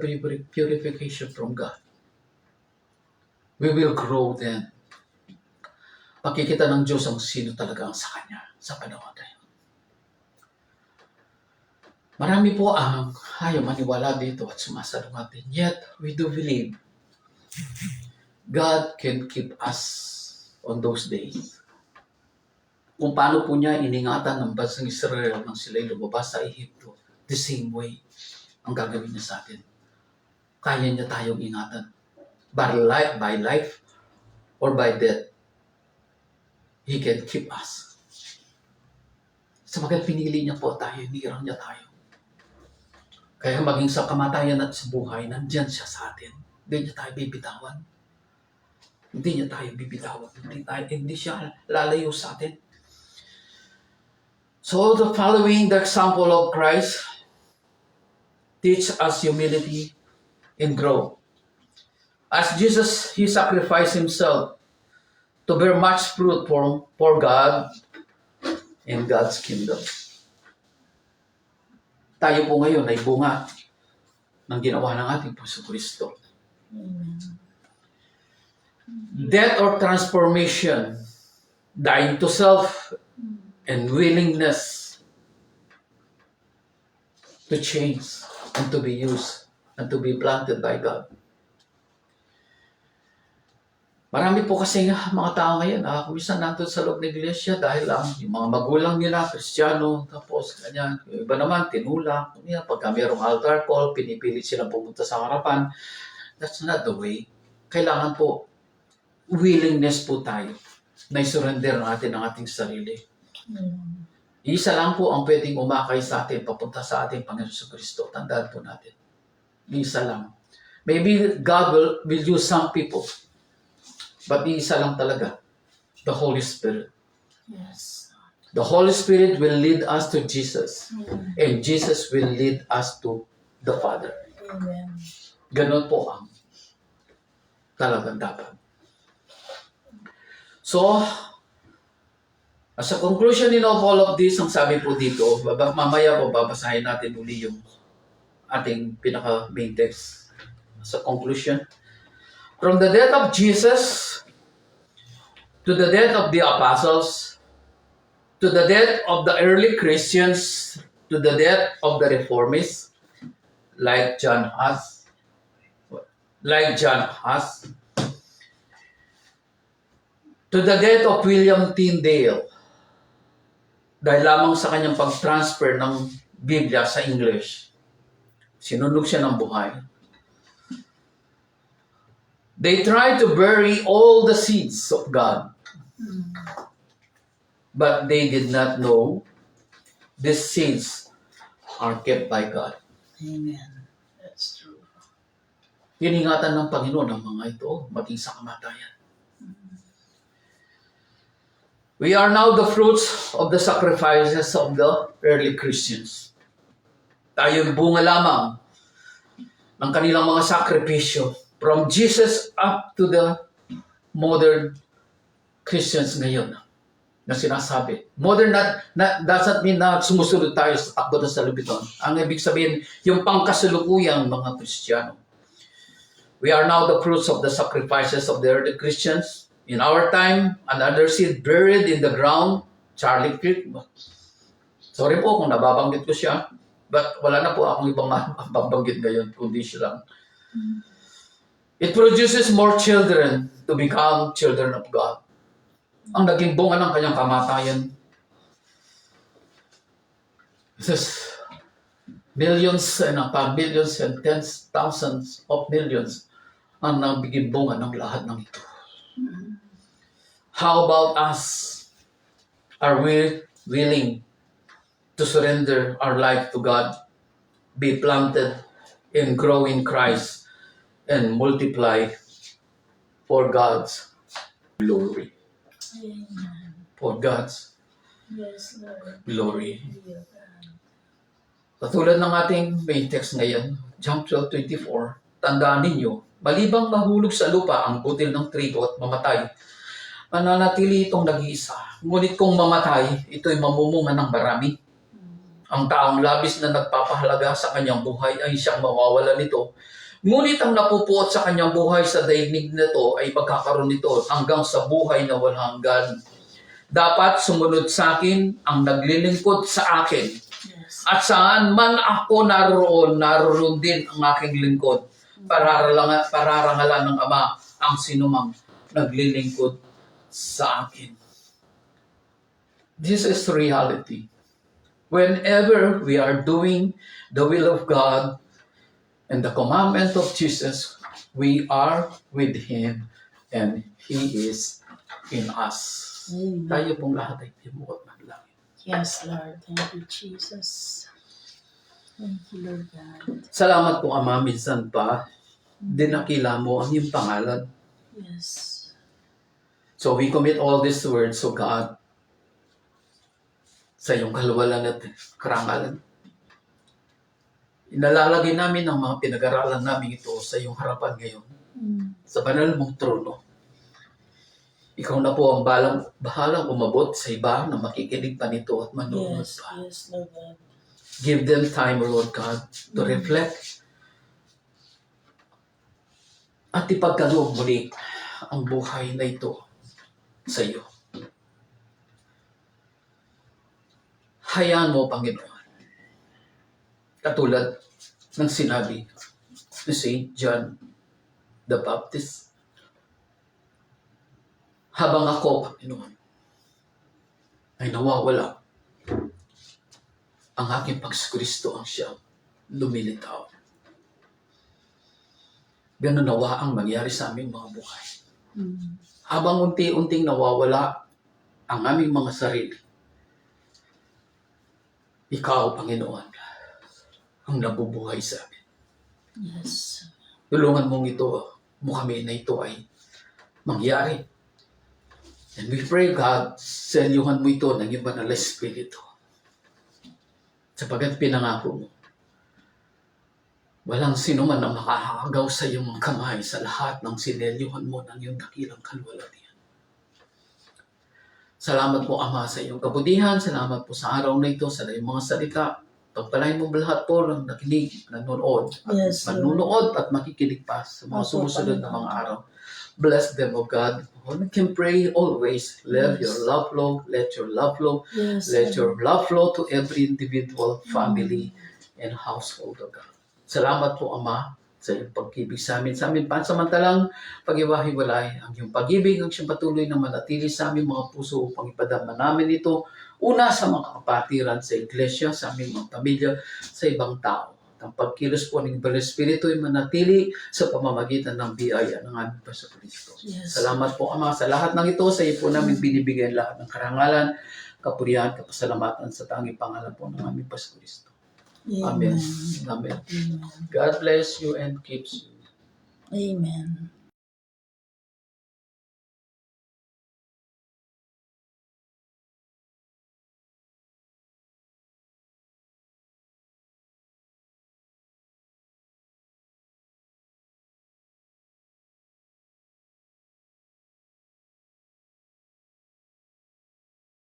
purification from God. We will grow then. Makikita ng Diyos ang sino talaga ang sa Kanya sa panahon na yun. Marami po ang ayaw maniwala dito at sumasalungatin. Yet, we do believe God can keep us on those days. Kung paano po niya iningatan ng bansang Israel nang sila'y lumabas sa Ehipto, the same way ang gagawin niya sa atin. Kaya niya tayong ingatan. By life or by death, He can keep us. Sapagkat pinili niya po tayo, hinirang niya tayo. Kaya maging sa kamatayan at sa buhay, nandyan siya sa atin. Hindi niya tayo bibitawan. Hindi niya tayo bibitawan. Hindi siya lalayo sa atin. So, following the example of Christ, teach us humility and grow. As Jesus, He sacrificed Himself to bear much fruit for God in God's kingdom. tayo po ngayon ay bunga ng ginawa ng ating Puso Kristo. Amen. Death or transformation, dying to self, and willingness to change and to be used and to be planted by God. Marami po kasi mga tao ngayon, minsan nandun sa loob ng iglesia dahil lang yung mga magulang nila, Kristiyano, tapos ganyan. Yung iba naman, tinulak. Pagka mayroong altar call, pinipilit silang pumunta sa harapan. That's not the way. Kailangan po, willingness po tayo na isurrender natin ang ating sarili. Amen. Isa lang po ang pwedeng umakay sa atin, papunta sa ating Panginoon sa Kristo. Tandaan po natin. Isa lang. Maybe God will use some people. But isa lang talaga, the Holy Spirit. Yes. The Holy Spirit will lead us to Jesus. Amen. And Jesus will lead us to the Father. Amen. Ganon po ang talagang dapat. So, as a conclusion of all of this, ang sabi po dito, mamaya po babasahin natin uli yung ating pinaka-main text. As a conclusion, from the death of Jesus to the death of the apostles, to the death of the early Christians, to the death of the reformists, like John Huss, to the death of William Tyndale, dahil lamang sa kanyang pag-transfer ng Biblia sa English, sinunog siya ng buhay. They tried to bury all the seeds of God. But they did not know these seeds are kept by God. Amen. That's true. Iningatan ng Panginoon ang mga ito, maging sa kamatayan. We are now the fruits of the sacrifices of the early Christians. Tayo'y bunga lamang ng kanilang mga sakripisyo. From Jesus up to the modern Christians ngayon na sinasabi. Modern doesn't mean na sumusunod tayo sa takbo ng salubiton. Ang ibig sabihin, yung pangkasalukuyang mga Kristiyano. We are now the fruits of the sacrifices of the early Christians. In our time, another seed buried in the ground, Charlie Kirk. Sorry po kung nababanggit ko siya, but wala na po akong ibang mababanggit ngayon, kundi siya lang. It produces more children to become children of God. Ang naging bunga ng kanyang kamatayan. This is millions and tens, thousands of millions ang naging bunga ng lahat ng ito. How about us? Are we willing to surrender our life to God, be planted and grow in Christ, and multiply for God's glory? Amen. For God's Yes, Lord. glory. Dear God. Katulad ng ating main text ngayon, John 12:24, tandaan ninyo, malibang mahulog sa lupa ang butil ng trigo at mamatay, mananatili itong nag-iisa. Ngunit kung mamatay, ito'y mamumunga ng marami. Ang taong labis na nagpapahalaga sa kanyang buhay ay siyang mawawala nito. Ngunit ang napupuot sa kanyang buhay sa daigdig nito ay magkakaroon nito hanggang sa buhay na walang hanggan. Dapat sumunod sa akin ang naglilingkod sa akin. Yes. At saan man ako naroon din ang aking lingkod. Pararangalan ng Ama ang sinumang naglilingkod sa akin. This is reality. Whenever we are doing the will of God and the commandment of Jesus, we are with Him and He is in us. Amen. Tayo pong lahat ay timukot ng langit. Yes, Lord. Thank you, Jesus. Thank you, Lord God. Salamat po, Ama, minsan pa, dinakila mo ang iyong pangalan. Yes. So we commit all these words, O God, sa iyong kaluwalan at karangalan. Inalalagay namin ang mga pinag-aralan namin ito sa iyong harapan ngayon, sa banal mong trono. Ikaw na po ang bahalang umabot sa iba na makikinig pa nito at manonood Yes, pa. yes, Lord God. Give them time, O Lord God, to reflect at ipagkaloob muli ang buhay na ito sa iyo. Hayaan mo, Panginoon. Katulad ng sinabi ni St. John the Baptist, habang ako, Panginoon, ay nawawala, ang aking Pagskristo ang siyang lumilitaw. Ganun nawa ang mangyari sa aming mga buhay. Habang unti-unting nawawala ang aming mga sarili, ikaw, Panginoon, ang nabubuhay sa amin. Yes. Tulungan mong mo kami na ito ay mangyari. And we pray, God, selyuhan mo ito ng iyong banal na Espiritu. Sapagat pinangako mo, walang sino man ang makakagaw sa iyong mga kamay sa lahat ng sinelyuhan mo ng iyong dakilang kalwalatian. Salamat po, Ama, sa iyong kabutihan. Salamat po sa araw na ito, sa iyong mga salita. Pagpalain mo lahat po ng nakinig, nanonood, Yes, Lord. manunood at makikinig pa sa mga Opo, sumusunod na Panginoon. mga araw. Bless them, O God. We can pray always. Let Yes. your love flow. Let your love flow. Yes, Let Lord. your love flow to every individual, family, and household, O God. Salamat po, Ama, sa iyong pag-ibig sa amin. Sa amin pansamantalang pag-iwahiwalay. Ang iyong pag-ibig ang siyang patuloy na manatili sa aming mga puso upang ipadama namin ito una sa mga kapatiran sa iglesia, sa aming mga pamilya, sa ibang tao. Ang pagkilos po ng Banal Espiritu ay manatili sa pamamagitan ng biyaya ng aming Panginoon. Yes. Salamat po, Ama, sa lahat ng ito. Sa iyo po namin binibigyan lahat ng karangalan, kapurihan, kapasalamatan sa tanging pangalan po ng aming Panginoon. Amen. Amen. Amen. Amen. God bless you and keeps you. Amen.